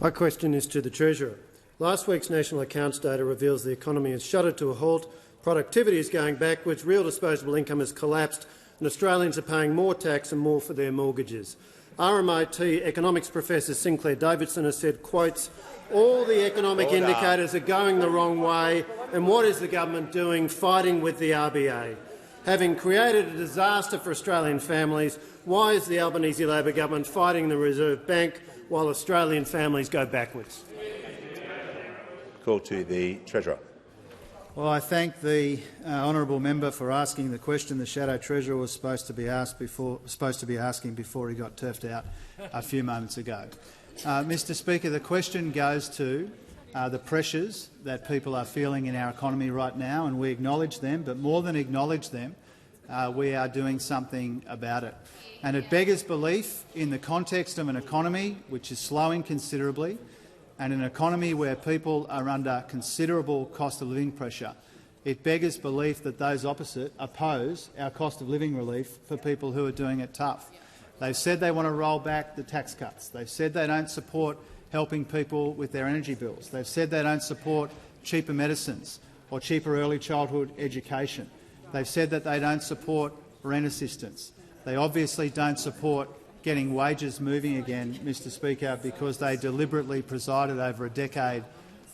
S19: My question is to the Treasurer. Last week's national accounts data reveals the economy has shuddered to a halt, productivity is going backwards, real disposable income has collapsed, and Australians are paying more tax and more for their mortgages. RMIT economics professor Sinclair Davidson has said, quotes, "All the economic indicators are going the wrong way, and what is the government doing? Fighting with the RBA. Having created a disaster for Australian families, why is the Albanese Labor government fighting the Reserve Bank while Australian families go backwards?"
S1: Call to the Treasurer.
S18: Well, I thank the honourable member for asking the question the Shadow Treasurer was supposed to be asking before he got turfed out a few moments ago. Mr Speaker, the question goes to the pressures that people are feeling in our economy right now, and we acknowledge them, but more than acknowledge them, we are doing something about it. And it beggars belief in the context of an economy which is slowing considerably, and an economy where people are under considerable cost of living pressure. It beggars belief that those opposite oppose our cost of living relief for people who are doing it tough. They've said they want to roll back the tax cuts. They've said they don't support helping people with their energy bills. They've said they don't support cheaper medicines or cheaper early childhood education. They've said that they don't support rent assistance. They obviously don't support getting wages moving again, Mr Speaker, because they deliberately presided over a decade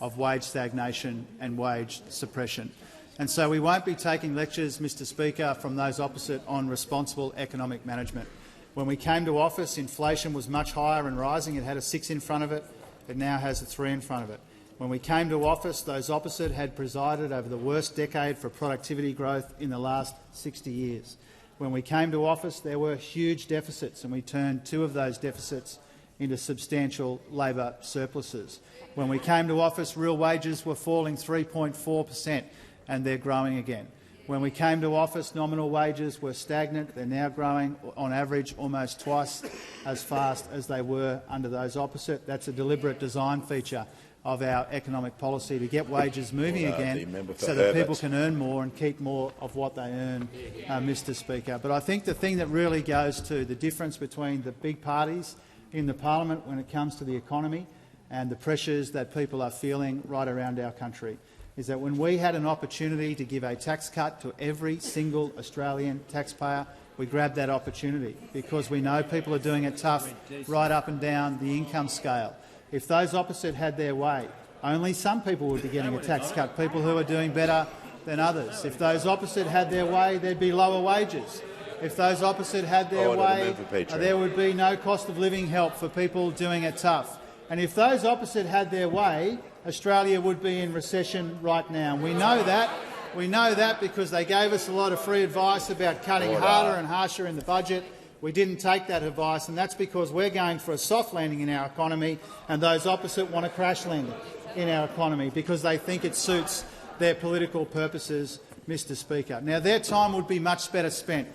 S18: of wage stagnation and wage suppression. And so we won't be taking lectures, Mr Speaker, from those opposite on responsible economic management. When we came to office, inflation was much higher and rising. It had a 6 in front of it. It now has a 3 in front of it. When we came to office, those opposite had presided over the worst decade for productivity growth in the last 60 years. When we came to office, there were huge deficits, and we turned 2 of those deficits into substantial labour surpluses. When we came to office, real wages were falling 3.4%, and they're growing again. When we came to office, nominal wages were stagnant. They're now growing, on average, almost twice as fast as they were under those opposite. That's a deliberate design feature of our economic policy, to get wages moving again so that people can earn more and keep more of what they earn, Mr Speaker. But I think the thing that really goes to the difference between the big parties in the parliament when it comes to the economy and the pressures that people are feeling right around our country is that when we had an opportunity to give a tax cut to every single Australian taxpayer, we grabbed that opportunity because we know people are doing it tough right up and down the income scale. If those opposite had their way, only some people would be getting a tax cut, people who are doing better than others. If those opposite had their way, there'd be lower wages. If those opposite had their way, there would be no cost of living help for people doing it tough. And if those opposite had their way, Australia would be in recession right now. We know that. We know that because they gave us a lot of free advice about cutting harder and harsher in the budget. We didn't take that advice, and that's because we're going for a soft landing in our economy, and those opposite want a crash landing in our economy because they think it suits their political purposes, Mr Speaker. Now, their time would be much better spent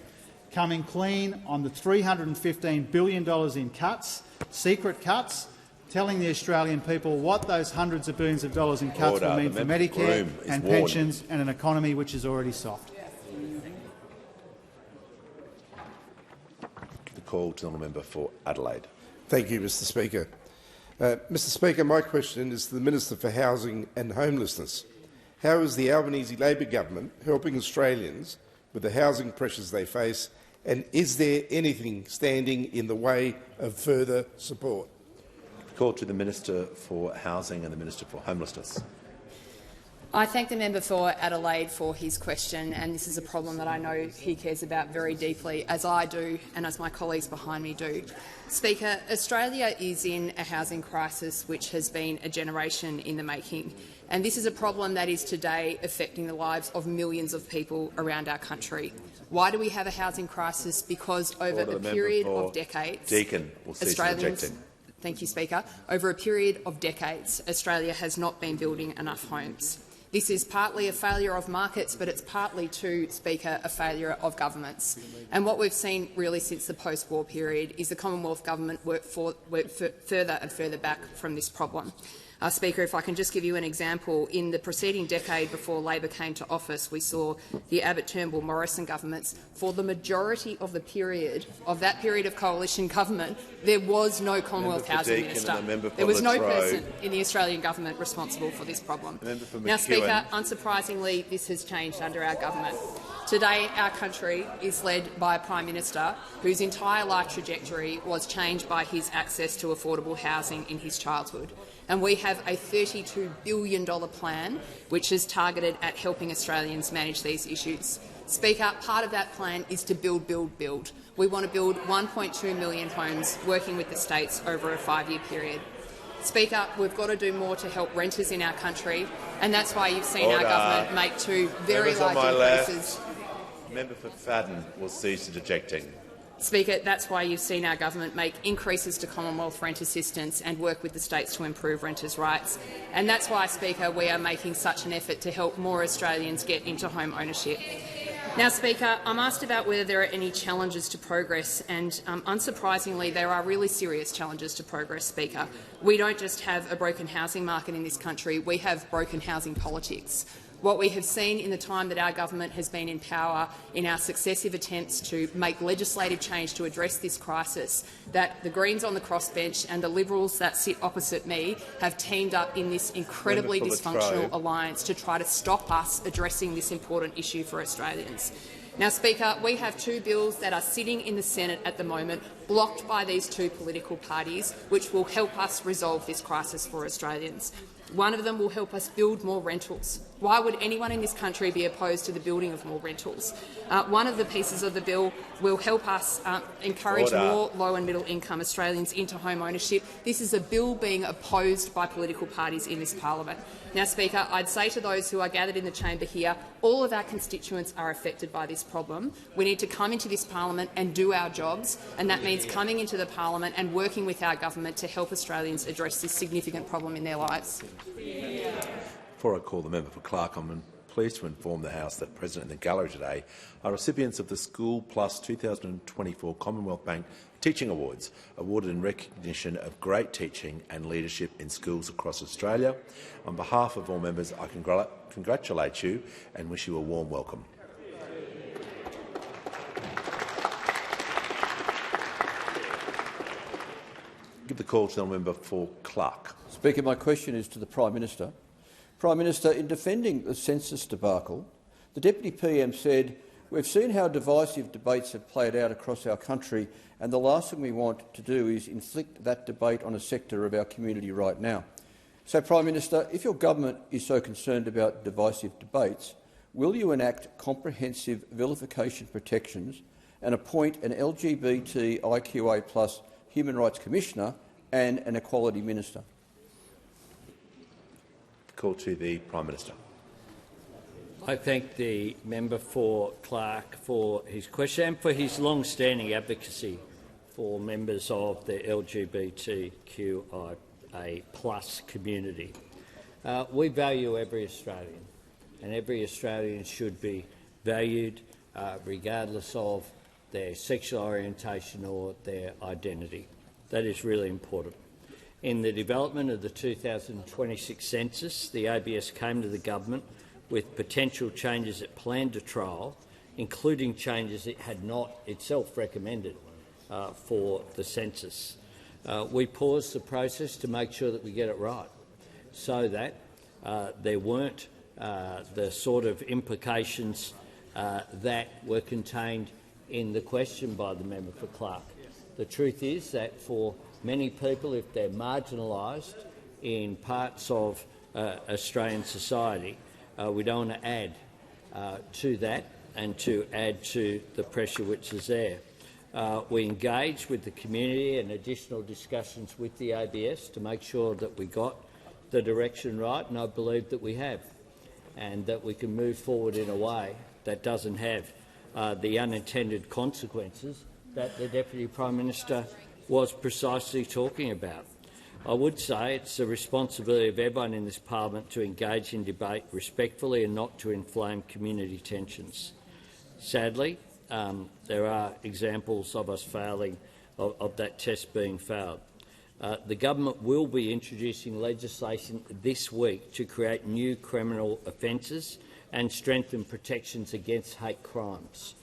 S18: coming clean on the $315 billion in cuts, secret cuts, telling the Australian people what those hundreds of billions of dollars in cuts will mean for Medicare and pensions and an economy which is already soft.
S1: Call to the member for Adelaide.
S20: Thank you, Mr Speaker. Mr Speaker, my question is to the Minister for Housing and Homelessness. How is the Albanese Labor government helping Australians with the housing pressures they face, and is there anything standing in the way of further support?
S1: Call to the Minister for Housing and the Minister for Homelessness.
S21: I thank the member for Adelaide for his question, and this is a problem that I know he cares about very deeply, as I do and as my colleagues behind me do. Speaker, Australia is in a housing crisis which has been a generation in the making, and this is a problem that is today affecting the lives of millions of people around our country. Why do we have a housing crisis? Because over a period of decades, Australians— Thank you, Speaker. Over a period of decades, Australia has not been building enough homes. This is partly a failure of markets, but it's partly, too, Speaker, a failure of governments. And what we've seen really since the post-war period is the Commonwealth Government work further and further back from this problem. Speaker, if I can just give you an example, in the preceding decade before Labor came to office, we saw the Abbott, Turnbull, Morrison governments. For the majority of the period of that period of coalition government, there was no Commonwealth Housing Minister. There was no person in the Australian government responsible for this problem. Now, Speaker, unsurprisingly, this has changed under our government. Today, our country is led by a Prime Minister whose entire life trajectory was changed by his access to affordable housing in his childhood. And we have a $32 billion plan which is targeted at helping Australians manage these issues. Speaker, part of that plan is to build, build, build. We want to build 1.2 million homes working with the states over a 5-year period. Speaker, we've got to do more to help renters in our country, and that's why you've seen our government make 2 very large increases.
S1: Member for Fadden will cease interjecting.
S21: Speaker, that's why you've seen our government make increases to Commonwealth rent assistance and work with the states to improve renters' rights. And that's why, Speaker, we are making such an effort to help more Australians get into home ownership. Now, Speaker, I'm asked about whether there are any challenges to progress, and unsurprisingly, there are really serious challenges to progress, Speaker. We don't just have a broken housing market in this country, we have broken housing politics. What we have seen in the time that our government has been in power, in our successive attempts to make legislative change to address this crisis, that the Greens on the crossbench and the Liberals that sit opposite me have teamed up in this incredibly dysfunctional alliance to try to stop us addressing this important issue for Australians. Now, Speaker, we have 2 bills that are sitting in the Senate at the moment, blocked by these 2 political parties, which will help us resolve this crisis for Australians. One of them will help us build more rentals. Why would anyone in this country be opposed to the building of more rentals? One of the pieces of the bill will help us encourage more low and middle income Australians into home ownership. This is a bill being opposed by political parties in this parliament. Now, Speaker, I'd say to those who are gathered in the chamber here, all of our constituents are affected by this problem. We need to come into this parliament and do our jobs, and that means coming into the parliament and working with our government to help Australians address this significant problem in their lives.
S1: Before I call the member for Clark, I'm pleased to inform the House that present in the gallery today are recipients of the School Plus 2024 Commonwealth Bank Teaching Awards, awarded in recognition of great teaching and leadership in schools across Australia. On behalf of all members, I congratulate you and wish you a warm welcome. Give the call to the member for Clark.
S22: Speaker, my question is to the Prime Minister. Prime Minister, in defending the census debacle, the Deputy PM said, "We've seen how divisive debates have played out across our country, and the last thing we want to do is inflict that debate on a sector of our community right now." So, Prime Minister, if your government is so concerned about divisive debates, will you enact comprehensive vilification protections and appoint an LGBTIQA+ Human Rights Commissioner and an Equality Minister?
S1: Call to the Prime Minister.
S3: I thank the member for Clark for his question and for his long-standing advocacy for members of the LGBTQIA+ community. We value every Australian, and every Australian should be valued regardless of their sexual orientation or their identity. That is really important. In the development of the 2026 census, the ABS came to the government with potential changes it planned to trial, including changes it had not itself recommended for the census. We paused the process to make sure that we get it right, so that there weren't the sort of implications that were contained in the question by the member for Clark. The truth is that for many people, if they're marginalised in parts of Australian society, We don't want to add to that and to add to the pressure which is there. We engaged with the community and additional discussions with the ABS to make sure that we got the direction right, and I believe that we have, and that we can move forward in a way that doesn't have the unintended consequences that the Deputy Prime Minister was precisely talking about. I would say it's the responsibility of everyone in this parliament to engage in debate respectfully and not to inflame community tensions. Sadly, there are examples of us failing, of that test being failed. The government will be introducing legislation this week to create new criminal offences and strengthen protections against hate crimes.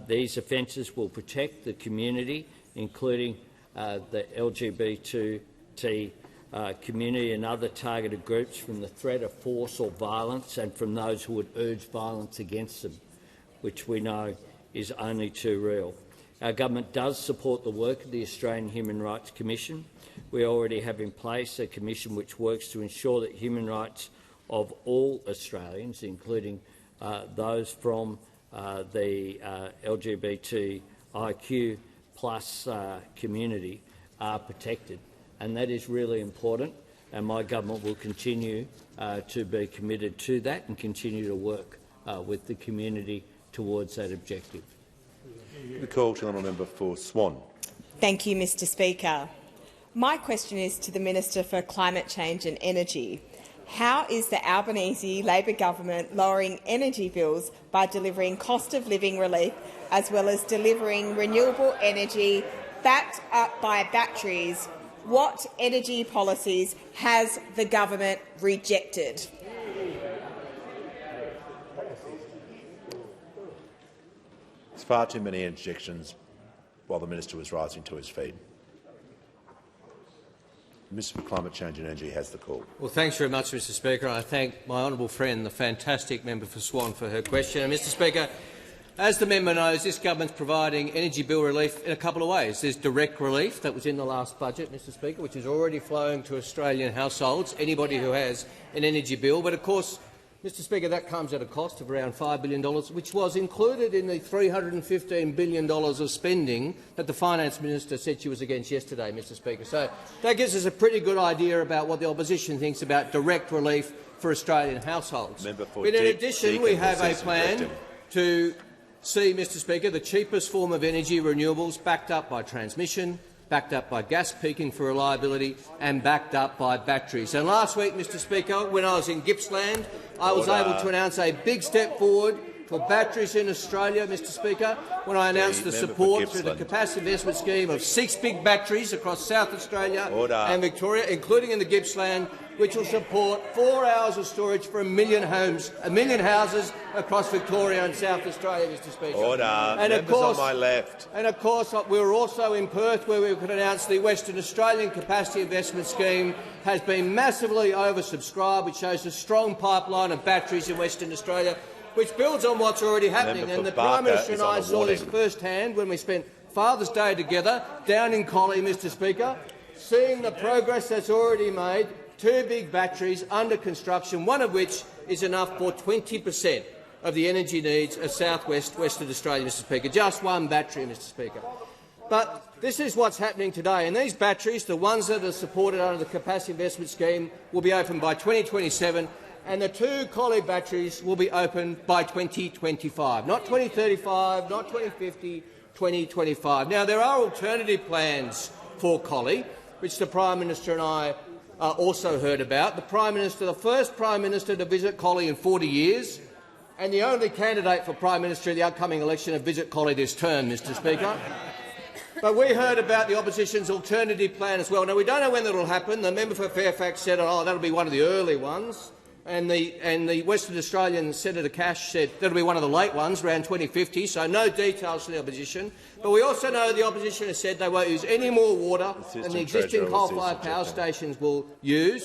S3: These offences will protect the community, including the LGBT community and other targeted groups, from the threat of force or violence and from those who would urge violence against them, which we know is only too real. Our government does support the work of the Australian Human Rights Commission. We already have in place a commission which works to ensure that human rights of all Australians, including those from the LGBTIQ plus community, are protected. And that is really important, and my government will continue to be committed to that and continue to work with the community towards that objective.
S1: The call to the honourable member for Swan.
S4: Thank you, Mr Speaker. My question is to the Minister for Climate Change and Energy. How is the Albanese Labor government lowering energy bills by delivering cost of living relief as well as delivering renewable energy backed up by batteries? What energy policies has the government rejected?
S1: There's far too many interjections while the minister was rising to his feet. The Minister for Climate Change and Energy has the call.
S5: Well, thanks very much, Mr Speaker. I thank my honourable friend, the fantastic member for Swan, for her question. And, Mr Speaker, as the member knows, this government is providing energy bill relief in a couple of ways. There's direct relief that was in the last budget, Mr Speaker, which is already flowing to Australian households, anybody who has an energy bill. But, of course, Mr Speaker, that comes at a cost of around $5 billion, which was included in the $315 billion of spending that the Finance Minister said she was against yesterday, Mr Speaker. So that gives us a pretty good idea about what the opposition thinks about direct relief for Australian households. But in addition, we have a plan to see, Mr Speaker, the cheapest form of energy, renewables, backed up by transmission, backed up by gas peaking for reliability and backed up by batteries. And last week, Mr Speaker, when I was in Gippsland, I was able to announce a big step forward for batteries in Australia, Mr Speaker, when I announced the support through the capacity investment scheme of 6 big batteries across South Australia and Victoria, including in the Gippsland, which will support 4 hours of storage for 1 million homes, 1 million houses across Victoria and South Australia, Mr Speaker.
S1: And of course, on my left.
S5: And of course, we were also in Perth, where we could announce the Western Australian Capacity Investment Scheme has been massively oversubscribed, which shows a strong pipeline of batteries in Western Australia, which builds on what's already happening. And the Prime Minister and I saw this firsthand when we spent Father's Day together down in Collie, Mr Speaker, seeing the progress that's already made. 2 big batteries under construction, one of which is enough for 20% of the energy needs of Western Australia, Mr Speaker. Just one battery, Mr Speaker. But this is what's happening today, and these batteries, the ones that are supported under the Capacity Investment Scheme, will be open by 2027, and the 2 Collie batteries will be open by 2025, not 2035, not 2050, 2025. Now, there are alternative plans for Collie, which the Prime Minister and I also heard about. The Prime Minister, the first Prime Minister to visit Collie in 40 years, and the only candidate for Prime Minister in the upcoming election to visit Collie this term, Mr Speaker. But we heard about the opposition's alternative plan as well. Now, we don't know when that will happen. The member for Fairfax said, oh, that'll be one of the early ones. And the Western Australian Senator Cash said that'll be one of the late ones, around 2050, so no details from the opposition. But we also know the opposition has said they won't use any more water than the existing coal-fired power stations will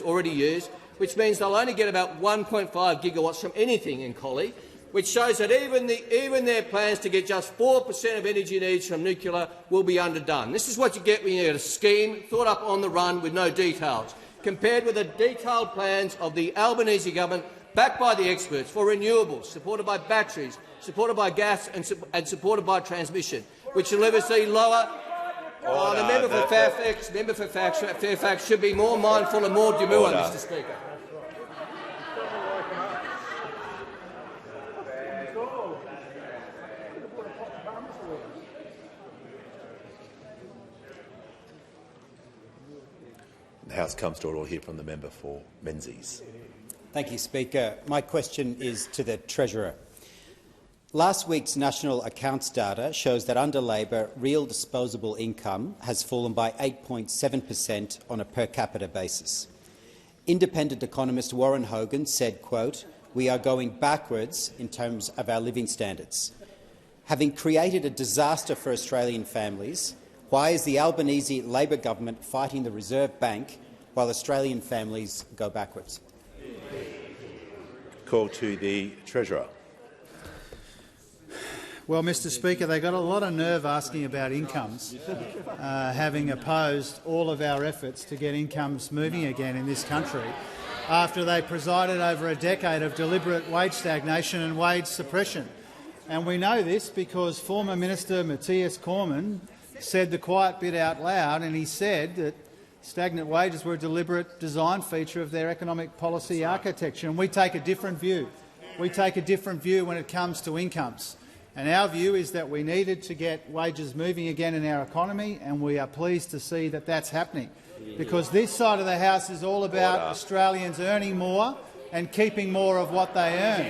S5: already use, which means they'll only get about 1.5 gigawatts from anything in Collie, which shows that even their plans to get just 4% of energy needs from nuclear will be underdone. This is what you get when you get a scheme thought up on the run with no details, compared with the detailed plans of the Albanese government backed by the experts, for renewables, supported by batteries, supported by gas and supported by transmission, which delivers the lower... the member for Fairfax should be more mindful and more demure, Mr Speaker.
S1: The House comes to order. We'll hear from the member for Menzies.
S9: Thank you, Speaker. My question is to the Treasurer. Last week's national accounts data shows that under Labor, real disposable income has fallen by 8.7% on a per capita basis. Independent economist Warren Hogan said, quote, "We are going backwards in terms of our living standards." Having created a disaster for Australian families, why is the Albanese Labor government fighting the Reserve Bank while Australian families go backwards?
S1: Call to the Treasurer.
S18: Well, Mr Speaker, they got a lot of nerve asking about incomes, having opposed all of our efforts to get incomes moving again in this country after they presided over a decade of deliberate wage stagnation and wage suppression. And we know this because former Minister Matthias Cormann said the quiet bit out loud, and he said that stagnant wages were a deliberate design feature of their economic policy architecture. And we take a different view. We take a different view when it comes to incomes. And our view is that we needed to get wages moving again in our economy, and we are pleased to see that that's happening. Because this side of the House is all about Australians earning more and keeping more of what they earn.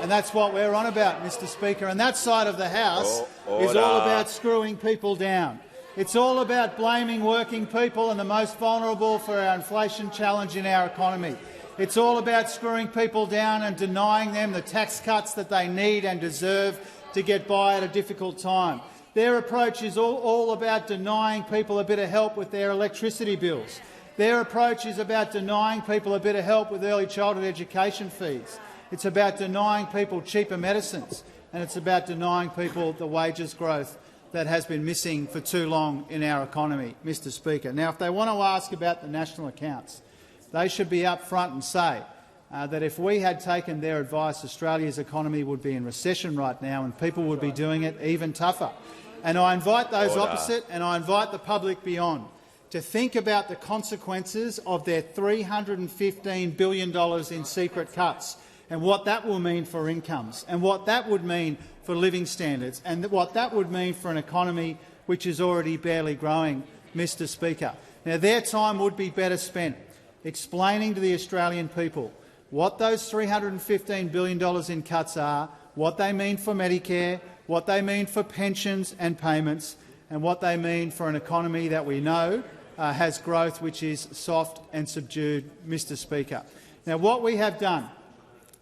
S18: And that's what we're on about, Mr Speaker. And that side of the House is all about screwing people down. It's all about blaming working people and the most vulnerable for our inflation challenge in our economy. It's all about screwing people down and denying them the tax cuts that they need and deserve to get by at a difficult time. Their approach is all about denying people a bit of help with their electricity bills. Their approach is about denying people a bit of help with early childhood education fees. It's about denying people cheaper medicines, and it's about denying people the wages growth that has been missing for too long in our economy, Mr Speaker. Now, if they want to ask about the national accounts, they should be up front and say that if we had taken their advice, Australia's economy would be in recession right now and people would be doing it even tougher. And I invite those opposite and I invite the public beyond to think about the consequences of their $315 billion in secret cuts and what that will mean for incomes and what that would mean for living standards and what that would mean for an economy which is already barely growing, Mr Speaker. Now, their time would be better spent explaining to the Australian people what those $315 billion in cuts are, what they mean for Medicare, what they mean for pensions and payments, and what they mean for an economy that we know has growth which is soft and subdued, Mr Speaker. Now, what we have done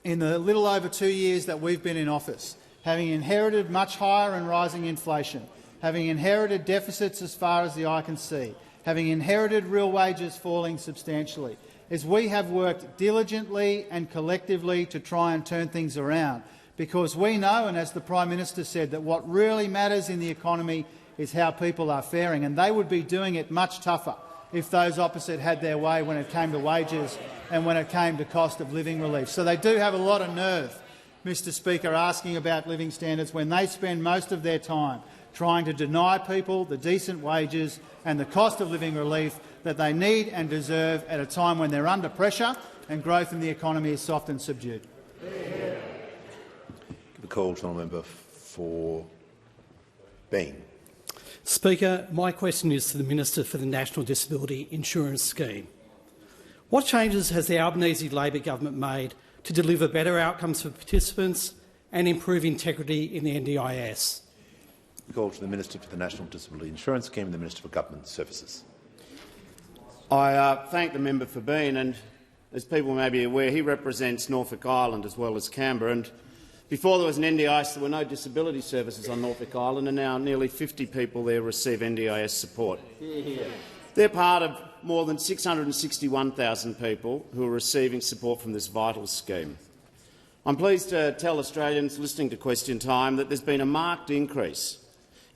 S18: in the little over 2 years that we've been in office, having inherited much higher and rising inflation, having inherited deficits as far as the eye can see, having inherited real wages falling substantially, is we have worked diligently and collectively to try and turn things around, because we know, and as the Prime Minister said, that what really matters in the economy is how people are faring, and they would be doing it much tougher if those opposite had their way when it came to wages and when it came to cost of living relief. So they do have a lot of nerve, Mr Speaker, asking about living standards when they spend most of their time trying to deny people the decent wages and the cost of living relief that they need and deserve at a time when they're under pressure and growth in the economy is soft and subdued.
S1: Give a call to the member for Bean.
S6: Speaker, my question is to the Minister for the National Disability Insurance Scheme. What changes has the Albanese Labor government made to deliver better outcomes for participants and improve integrity in the NDIS?
S1: Call to the Minister for the National Disability Insurance Scheme and the Minister for Government Services.
S7: I thank the member for Bean, and as people may be aware, he represents Norfolk Island as well as Canberra. And before there was an NDIS, there were no disability services on Norfolk Island, and now nearly 50 people there receive NDIS support. They're part of more than 661,000 people who are receiving support from this vital scheme. I'm pleased to tell Australians listening to Question Time that there's been a marked increase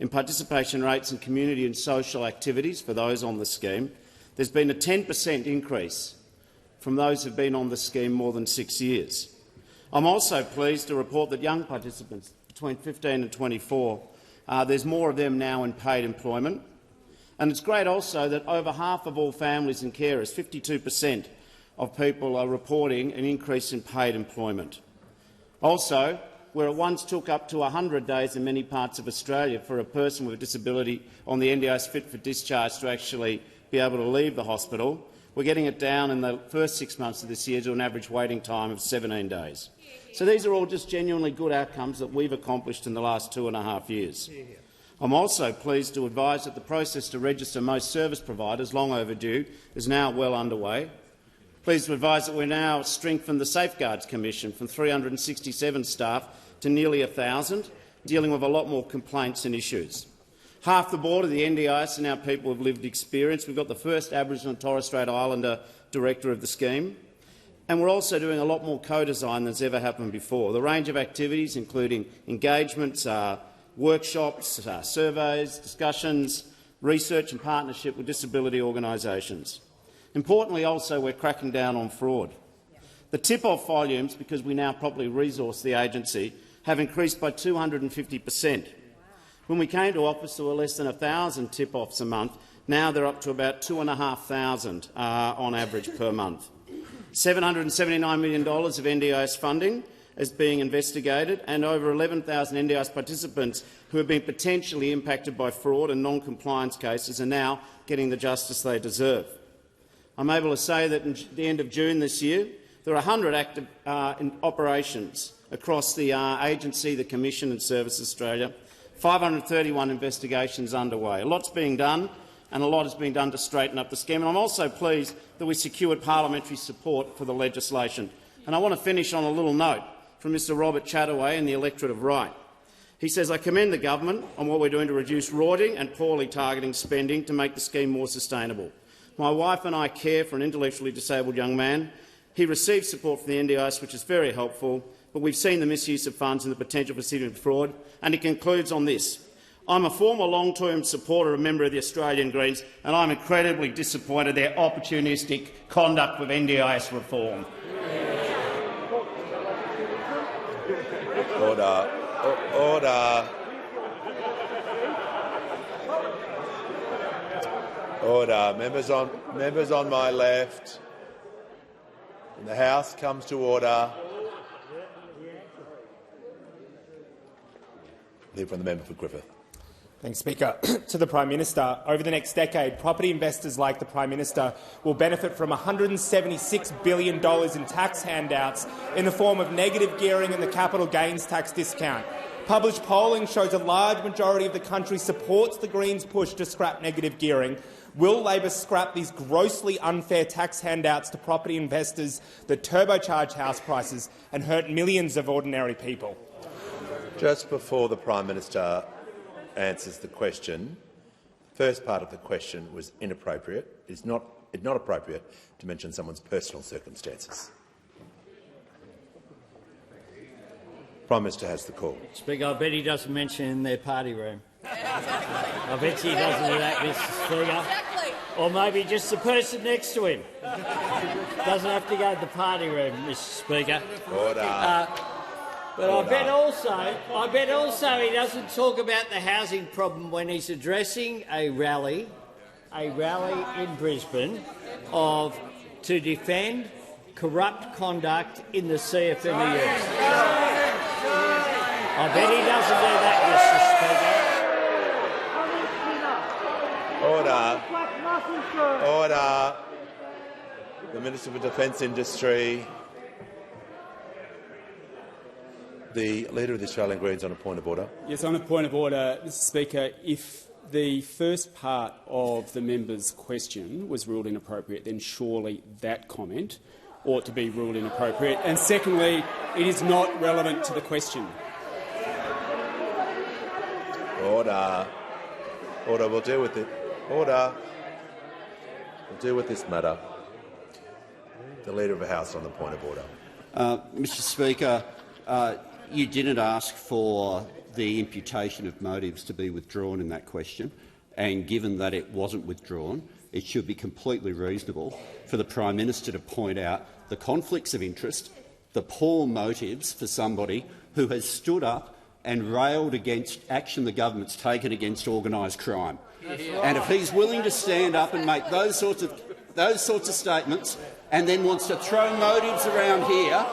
S7: in participation rates in community and social activities for those on the scheme. There's been a 10% increase from those who have been on the scheme more than 6 years. I'm also pleased to report that young participants between 15 and 24, there's more of them now in paid employment. And it's great also that over half of all families and carers, 52% of people, are reporting an increase in paid employment. Also, where it once took up to 100 days in many parts of Australia for a person with a disability on the NDIS fit for discharge to actually be able to leave the hospital, we're getting it down in the first 6 months of this year to an average waiting time of 17 days. So these are all just genuinely good outcomes that we've accomplished in the last 2.5 years. I'm also pleased to advise that the process to register most service providers, long overdue, is now well underway. Pleased to advise that we've now strengthened the Safeguards Commission from 367 staff to nearly 1,000, dealing with a lot more complaints and issues. Half the board of the NDIS are now people with lived experience. We've got the first Aboriginal and Torres Strait Islander director of the scheme. And we're also doing a lot more co-design than's ever happened before. The range of activities, including engagements, workshops, surveys, discussions, research and partnership with disability organisations. Importantly, also, we're cracking down on fraud. The tip-off volumes, because we now properly resource the agency, have increased by 250%. When we came to office, there were less than 1,000 tip-offs a month. Now they're up to about 2,500 on average per month. $779 million of NDIS funding is being investigated, and over 11,000 NDIS participants who have been potentially impacted by fraud and non-compliance cases are now getting the justice they deserve. I'm able to say that at the end of June this year, there are 100 active operations across the agency, the Commission and Service Australia, 531 investigations underway. A lot's being done, and a lot is being done to straighten up the scheme. And I'm also pleased that we secured parliamentary support for the legislation. And I want to finish on a little note from Mr Robert Chataway and the electorate of Right. He says, "I commend the government on what we're doing to reduce rorting and poorly targeting spending to make the scheme more sustainable. My wife and I care for an intellectually disabled young man. He received support from the NDIS, which is very helpful, but we've seen the misuse of funds and the potential for significant fraud." And he concludes on this: "I'm a former long-term supporter and member of the Australian Greens, and I'm incredibly disappointed at their opportunistic conduct with NDIS reform."
S1: Order. Order. Order. Members on my left. And the House comes to order. Leave from the member for Griffith.
S8: Thanks, Speaker. To the Prime Minister, over the next decade, property investors like the Prime Minister will benefit from $176 billion in tax handouts in the form of negative gearing and the capital gains tax discount. Published polling shows a large majority of the country supports the Greens' push to scrap negative gearing. Will Labor scrap these grossly unfair tax handouts to property investors that turbocharge house prices and hurt millions of ordinary people?
S1: Just before the Prime Minister answers the question, the first part of the question was inappropriate. It's not appropriate to mention someone's personal circumstances. Prime Minister has the call.
S3: Speaker, I bet he doesn't mention in their party room. I bet he doesn't do that, Mr Speaker. Exactly. Or maybe just the person next to him. Doesn't have to go to the party room, Mr Speaker.
S1: Order.
S3: But I bet also he doesn't talk about the housing problem when he's addressing a rally in Brisbane to defend corrupt conduct in the CFMEU. I bet he doesn't do that, Mr Speaker.
S1: Order. Order. The Minister for Defence Industry. The Leader of the Australian Greens on a point of order.
S10: Yes, on a point of order, Mr Speaker. If the first part of the member's question was ruled inappropriate, then surely that comment ought to be ruled inappropriate. And secondly, it is not relevant to the question.
S1: Order. Order. We'll deal with it. Order. We'll deal with this matter. The Leader of the House on the point of order.
S13: Mr Speaker, you didn't ask for the imputation of motives to be withdrawn in that question, and given that it wasn't withdrawn, it should be completely reasonable for the Prime Minister to point out the conflicts of interest the poor motives for somebody who has stood up and railed against action the government's taken against organised crime. And if he's willing to stand up and make those sorts of statements and then wants to throw motives around here,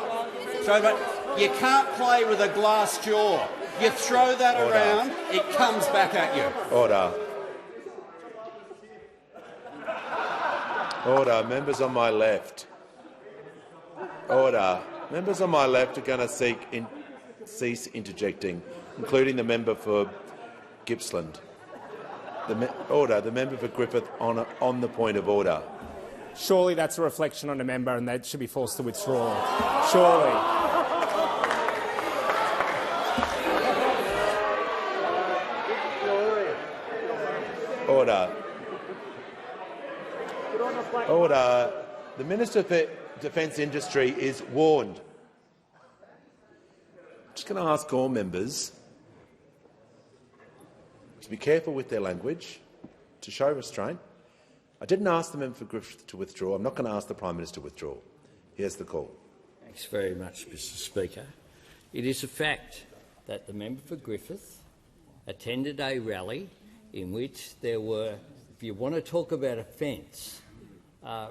S13: you can't play with a glass jaw. You throw that around, it comes back at you.
S1: Order. Order. Members on my left. Order. Members on my left are going to cease interjecting, including the member for Gippsland. Order. The member for Griffith on the point of order.
S8: Surely that's a reflection on a member and they should be forced to withdraw. Surely.
S1: Order. Order. The Minister for Defence Industry is warned. I'm just going to ask all members to be careful with their language, to show restraint. I didn't ask the member for Griffith to withdraw. I'm not going to ask the Prime Minister to withdraw. Here's the call.
S3: Thanks very much, Mr Speaker. It is a fact that the member for Griffith attended a rally in which there were, if you want to talk about offence,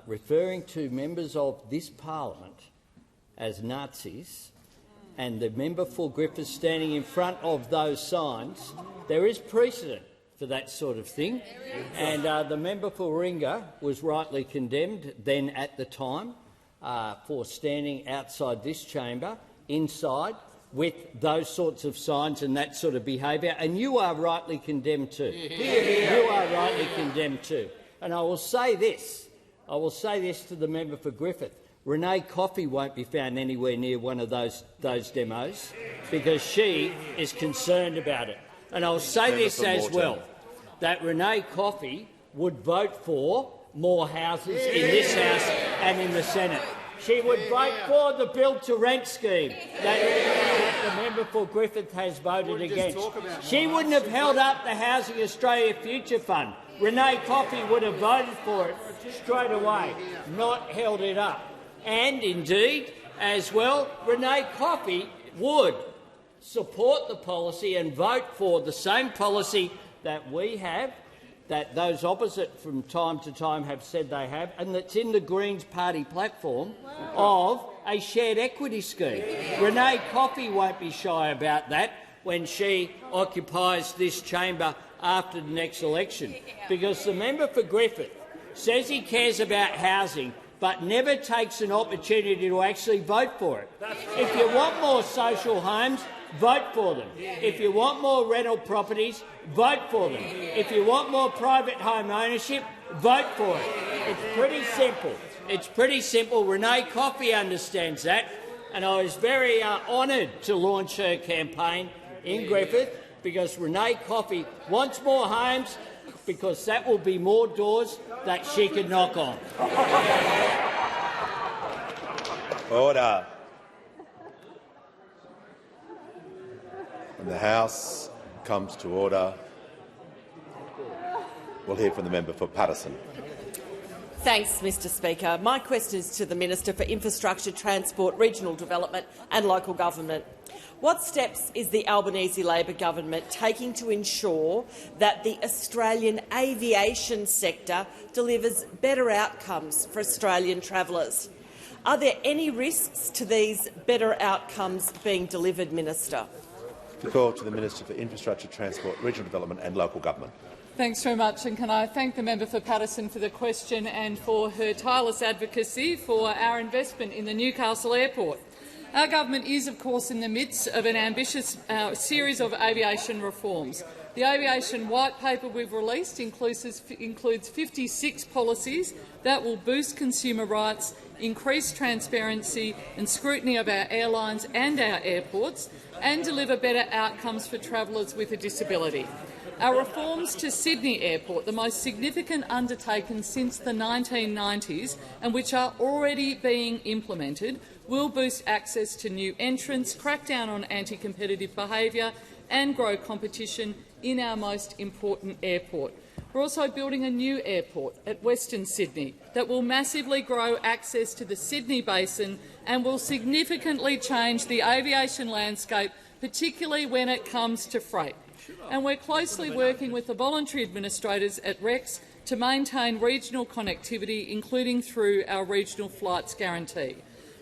S3: referring to members of this parliament as Nazis, and the member for Griffith standing in front of those signs. There is precedent for that sort of thing, and the member for Warringah was rightly condemned then at the time for standing outside this chamber, inside, with those sorts of signs and that sort of behaviour, and you are rightly condemned too. You are rightly condemned too. And I will say this to the member for Griffith. Renee Coffey won't be found anywhere near one of those demos because she is concerned about it. And I'll say this as well, that Renee Coffey would vote for more houses in this House and in the Senate. She would vote for the build-to-rent scheme that the member for Griffith has voted against. She wouldn't have held up the Housing Australia Future Fund. Renee Coffey would have voted for it straight away, not held it up. And indeed, as well, Renee Coffey would support the policy and vote for the same policy that we have, that those opposite from time to time have said they have, and that's in the Greens party platform of a shared equity scheme. Renee Coffey won't be shy about that when she occupies this chamber after the next election, because the member for Griffith says he cares about housing but never takes an opportunity to actually vote for it. If you want more social homes, vote for them. If you want more rental properties, vote for them. If you want more private home ownership, vote for it. It's pretty simple. It's pretty simple. Renee Coffey understands that, and I was very honoured to launch her campaign in Griffith because Renee Coffey wants more homes, because that will be more doors that she can knock on.
S1: Order. When the House comes to order, we'll hear from the member for Paterson.
S11: Thanks, Mr Speaker. My question is to the Minister for Infrastructure, Transport, Regional Development and Local Government. What steps is the Albanese Labor government taking to ensure that the Australian aviation sector delivers better outcomes for Australian travellers? Are there any risks to these better outcomes being delivered, Minister?
S1: The call to the Minister for Infrastructure, Transport, Regional Development and Local Government.
S12: Thanks very much, and can I thank the member for Paterson for the question and for her tireless advocacy for our investment in the Newcastle Airport. Our government is, of course, in the midst of an ambitious series of aviation reforms. The aviation white paper we've released includes 56 policies that will boost consumer rights, increase transparency and scrutiny of our airlines and our airports, and deliver better outcomes for travellers with a disability. Our reforms to Sydney Airport, the most significant undertaken since the 1990s and which are already being implemented, will boost access to new entrants, crack down on anti-competitive behaviour and grow competition in our most important airport. We're also building a new airport at Western Sydney that will massively grow access to the Sydney Basin and will significantly change the aviation landscape, particularly when it comes to freight. And we're closely working with the voluntary administrators at Rex to maintain regional connectivity, including through our Regional Flights Guarantee.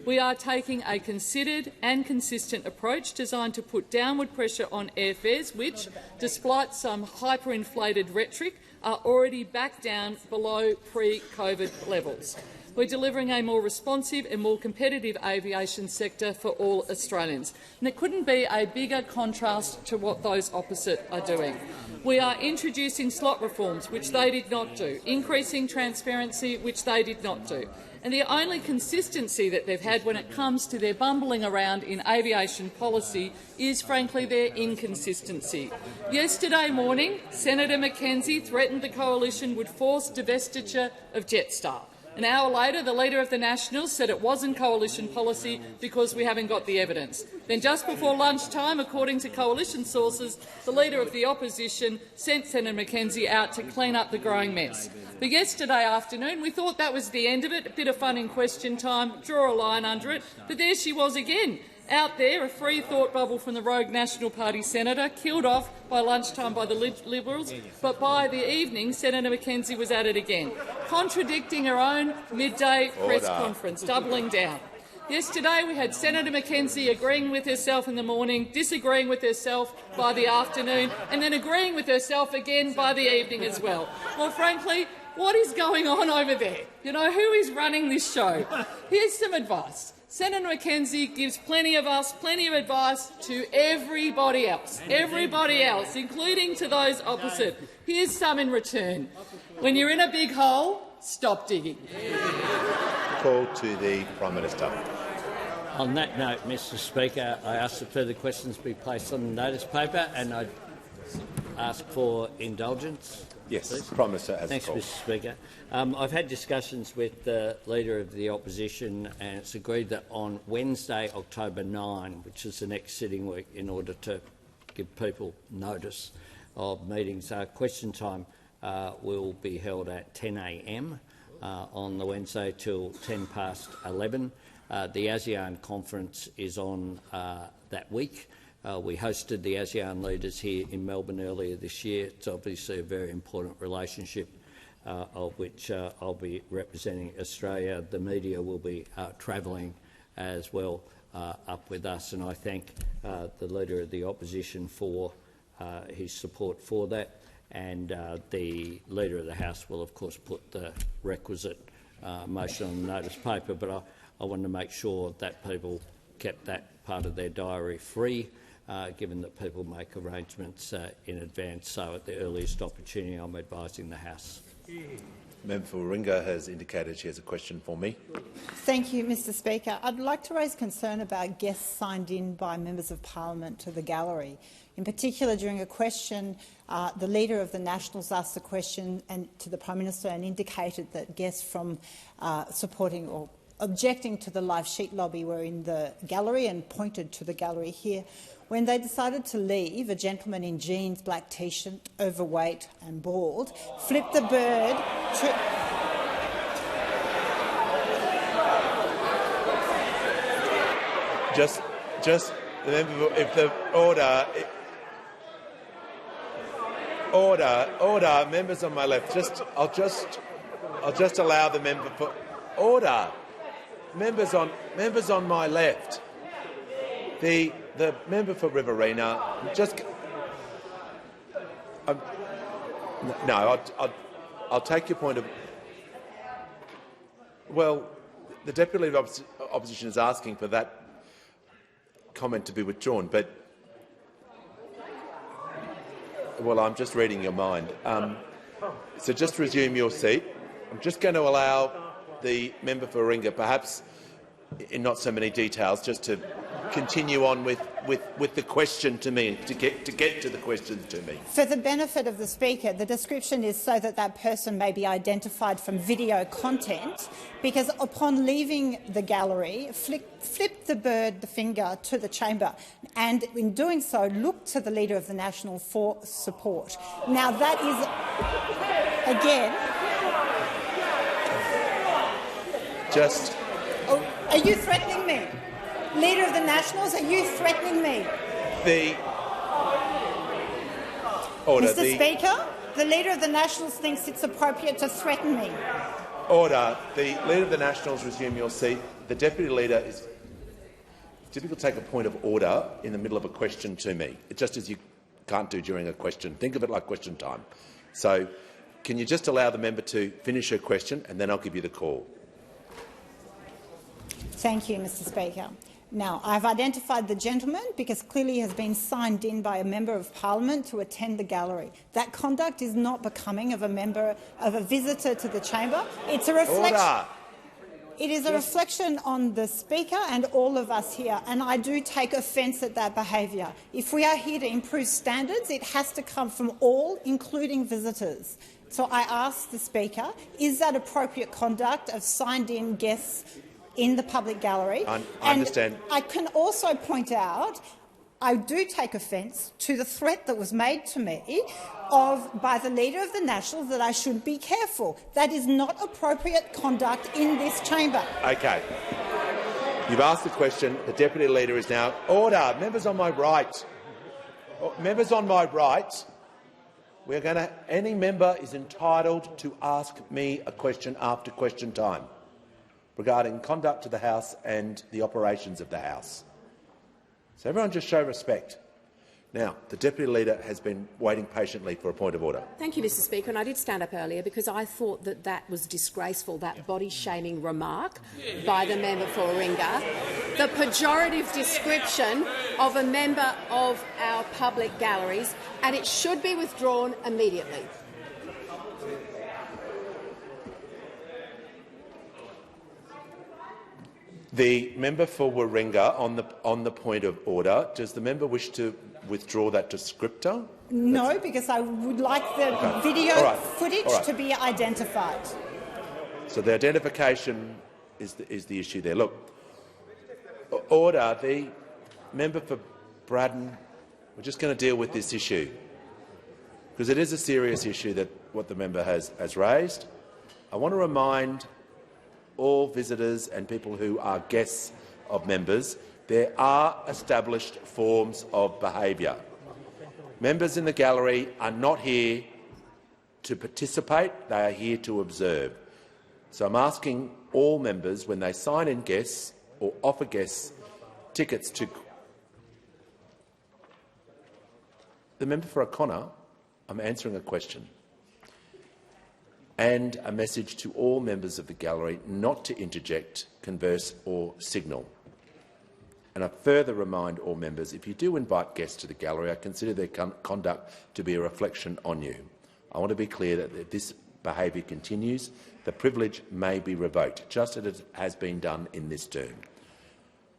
S12: We are taking a considered and consistent approach designed to put downward pressure on airfares, which, despite some hyperinflated rhetoric, are already back down below pre-COVID levels. We're delivering a more responsive and more competitive aviation sector for all Australians. And it couldn't be a bigger contrast to what those opposite are doing. We are introducing slot reforms, which they did not do, increasing transparency, which they did not do. And the only consistency that they've had when it comes to their bumbling around in aviation policy is, frankly, their inconsistency. Yesterday morning, Senator McKenzie threatened the coalition would force divestiture of Jetstar. An hour later, the Leader of the Nationals said it wasn't coalition policy because we haven't got the evidence. Then just before lunchtime, according to coalition sources, the Leader of the Opposition sent Senator McKenzie out to clean up the growing mess. But yesterday afternoon, we thought that was the end of it, a bit of fun in question time, draw a line under it, but there she was again. Out there, a free thought bubble from the rogue National Party senator, killed off by lunchtime by the Liberals, but by the evening, Senator McKenzie was at it again, contradicting her own midday press conference, doubling down. Yesterday, we had Senator McKenzie agreeing with herself in the morning, disagreeing with herself by the afternoon, and then agreeing with herself again by the evening as well. Well, frankly, what is going on over there? You know, who is running this show? Here's some advice. Senator McKenzie gives plenty of advice to everybody else, including to those opposite. Here's some in return. When you're in a big hole, stop digging.
S1: Call to the Prime Minister.
S3: On that note, Mr Speaker, I ask that further questions be placed on the notice paper, and I ask for indulgence.
S1: Yes,
S3: please.
S1: Prime Minister has
S3: Thanks,
S1: the call.
S3: Mr Speaker. I've had discussions with the Leader of the Opposition, and it's agreed that on Wednesday, October 9, which is the next sitting week, in order to give people notice of meetings, question time will be held at 10 a.m. On the Wednesday till 10 past 11. The ASEAN conference is on that week. We hosted the ASEAN leaders here in Melbourne earlier this year. It's obviously a very important relationship of which I'll be representing Australia. The media will be travelling as well up with us, and I thank the Leader of the Opposition for his support for that. And the Leader of the House will, of course, put the requisite motion on the notice paper, but I wanted to make sure that people kept that part of their diary free, given that people make arrangements in advance. So at the earliest opportunity, I'm advising the House.
S1: Member for Warringah has indicated she has a question for me.
S2: Thank you, Mr Speaker. I'd like to raise concern about guests signed in by members of parliament to the gallery. In particular, during a question, the Leader of the Nationals asked the question to the Prime Minister and indicated that guests from supporting or objecting to the live sheet lobby were in the gallery and pointed to the gallery here. When they decided to leave, a gentleman in jeans, black T-shirt, overweight and bald, flipped the bird
S1: Just the member, if the order, members on my left. I'll just allow the member for order. Members on my left. The member for Riverina. I'll take your point of. Well, the Deputy Leader of Opposition is asking for that comment to be withdrawn, but well, I'm just reading your mind. So just resume your seat. I'm just going to allow the member for Warringah, perhaps in not so many details, just to continue on with the question to me, to get to the question to me.
S2: For the benefit of the Speaker, the description is so that that person may be identified from video content, because upon leaving the gallery, flip the finger to the chamber, and in doing so, look to the Leader of the National for support. Now that is, again,
S1: just.
S2: Oh, are you threatening me? Leader of the Nationals, are you threatening me? Mr. Speaker, the Leader of the Nationals thinks it's appropriate to threaten me.
S1: Order. The Leader of the Nationals resume your seat. The Deputy Leader is difficult to take a point of order in the middle of a question to me, just as you can't do during a question. Think of it like question time. So can you just allow the member to finish her question, and then I'll give you the call.
S2: Thank you, Mr. Speaker. Now, I've identified the gentleman because clearly he has been signed in by a Member of Parliament to attend the gallery. That conduct is not becoming of a visitor to the chamber. It's a reflection.
S1: Order.
S2: It is a reflection on the Speaker and all of us here, and I do take offence at that behaviour. If we are here to improve standards, it has to come from all, including visitors. So I ask the Speaker, is that appropriate conduct of signed-in guests in the public gallery?
S1: I understand.
S2: And I can also point out I do take offence to the threat that was made to me by the Leader of the Nationals that I should be careful. That is not appropriate conduct in this chamber.
S1: Okay. You've asked the question. The Deputy Leader is now— Order. Members on my right. Members on my right. Any member is entitled to ask me a question after question time regarding conduct of the House and the operations of the House. So everyone just show respect. Now, the Deputy Leader has been waiting patiently for a point of order.
S14: Thank you, Mr Speaker. And I did stand up earlier because I thought that that was disgraceful, that body-shaming remark by the member for Warringah, the pejorative description of a member of our public galleries, and it should be withdrawn immediately.
S1: The member for Warringah on the point of order. Does the member wish to withdraw that descriptor?
S2: No, because I would like the video footage to be identified.
S1: So the identification is the issue there. Look, order. The member for Braddon. We're just going to deal with this issue because it is a serious issue that what the member has raised. I want to remind all visitors and people who are guests of members, there are established forms of behaviour. Members in the gallery are not here to participate, they are here to observe. So I'm asking all members, when they sign in guests or offer guests tickets to— The member for O'Connor, I'm answering a question. And a message to all members of the gallery not to interject, converse or signal. And I further remind all members, if you do invite guests to the gallery, I consider their conduct to be a reflection on you. I want to be clear that if this behaviour continues, the privilege may be revoked, just as it has been done in this term.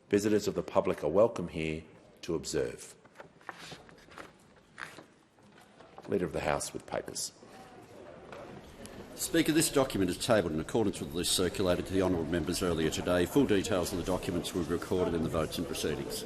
S1: Visitors of the public are welcome here to observe. Leader of the House with papers.
S13: Speaker, this document is tabled in accordance with the list circulated to the honourable members earlier today. Full details of the documents will be recorded in the votes and proceedings.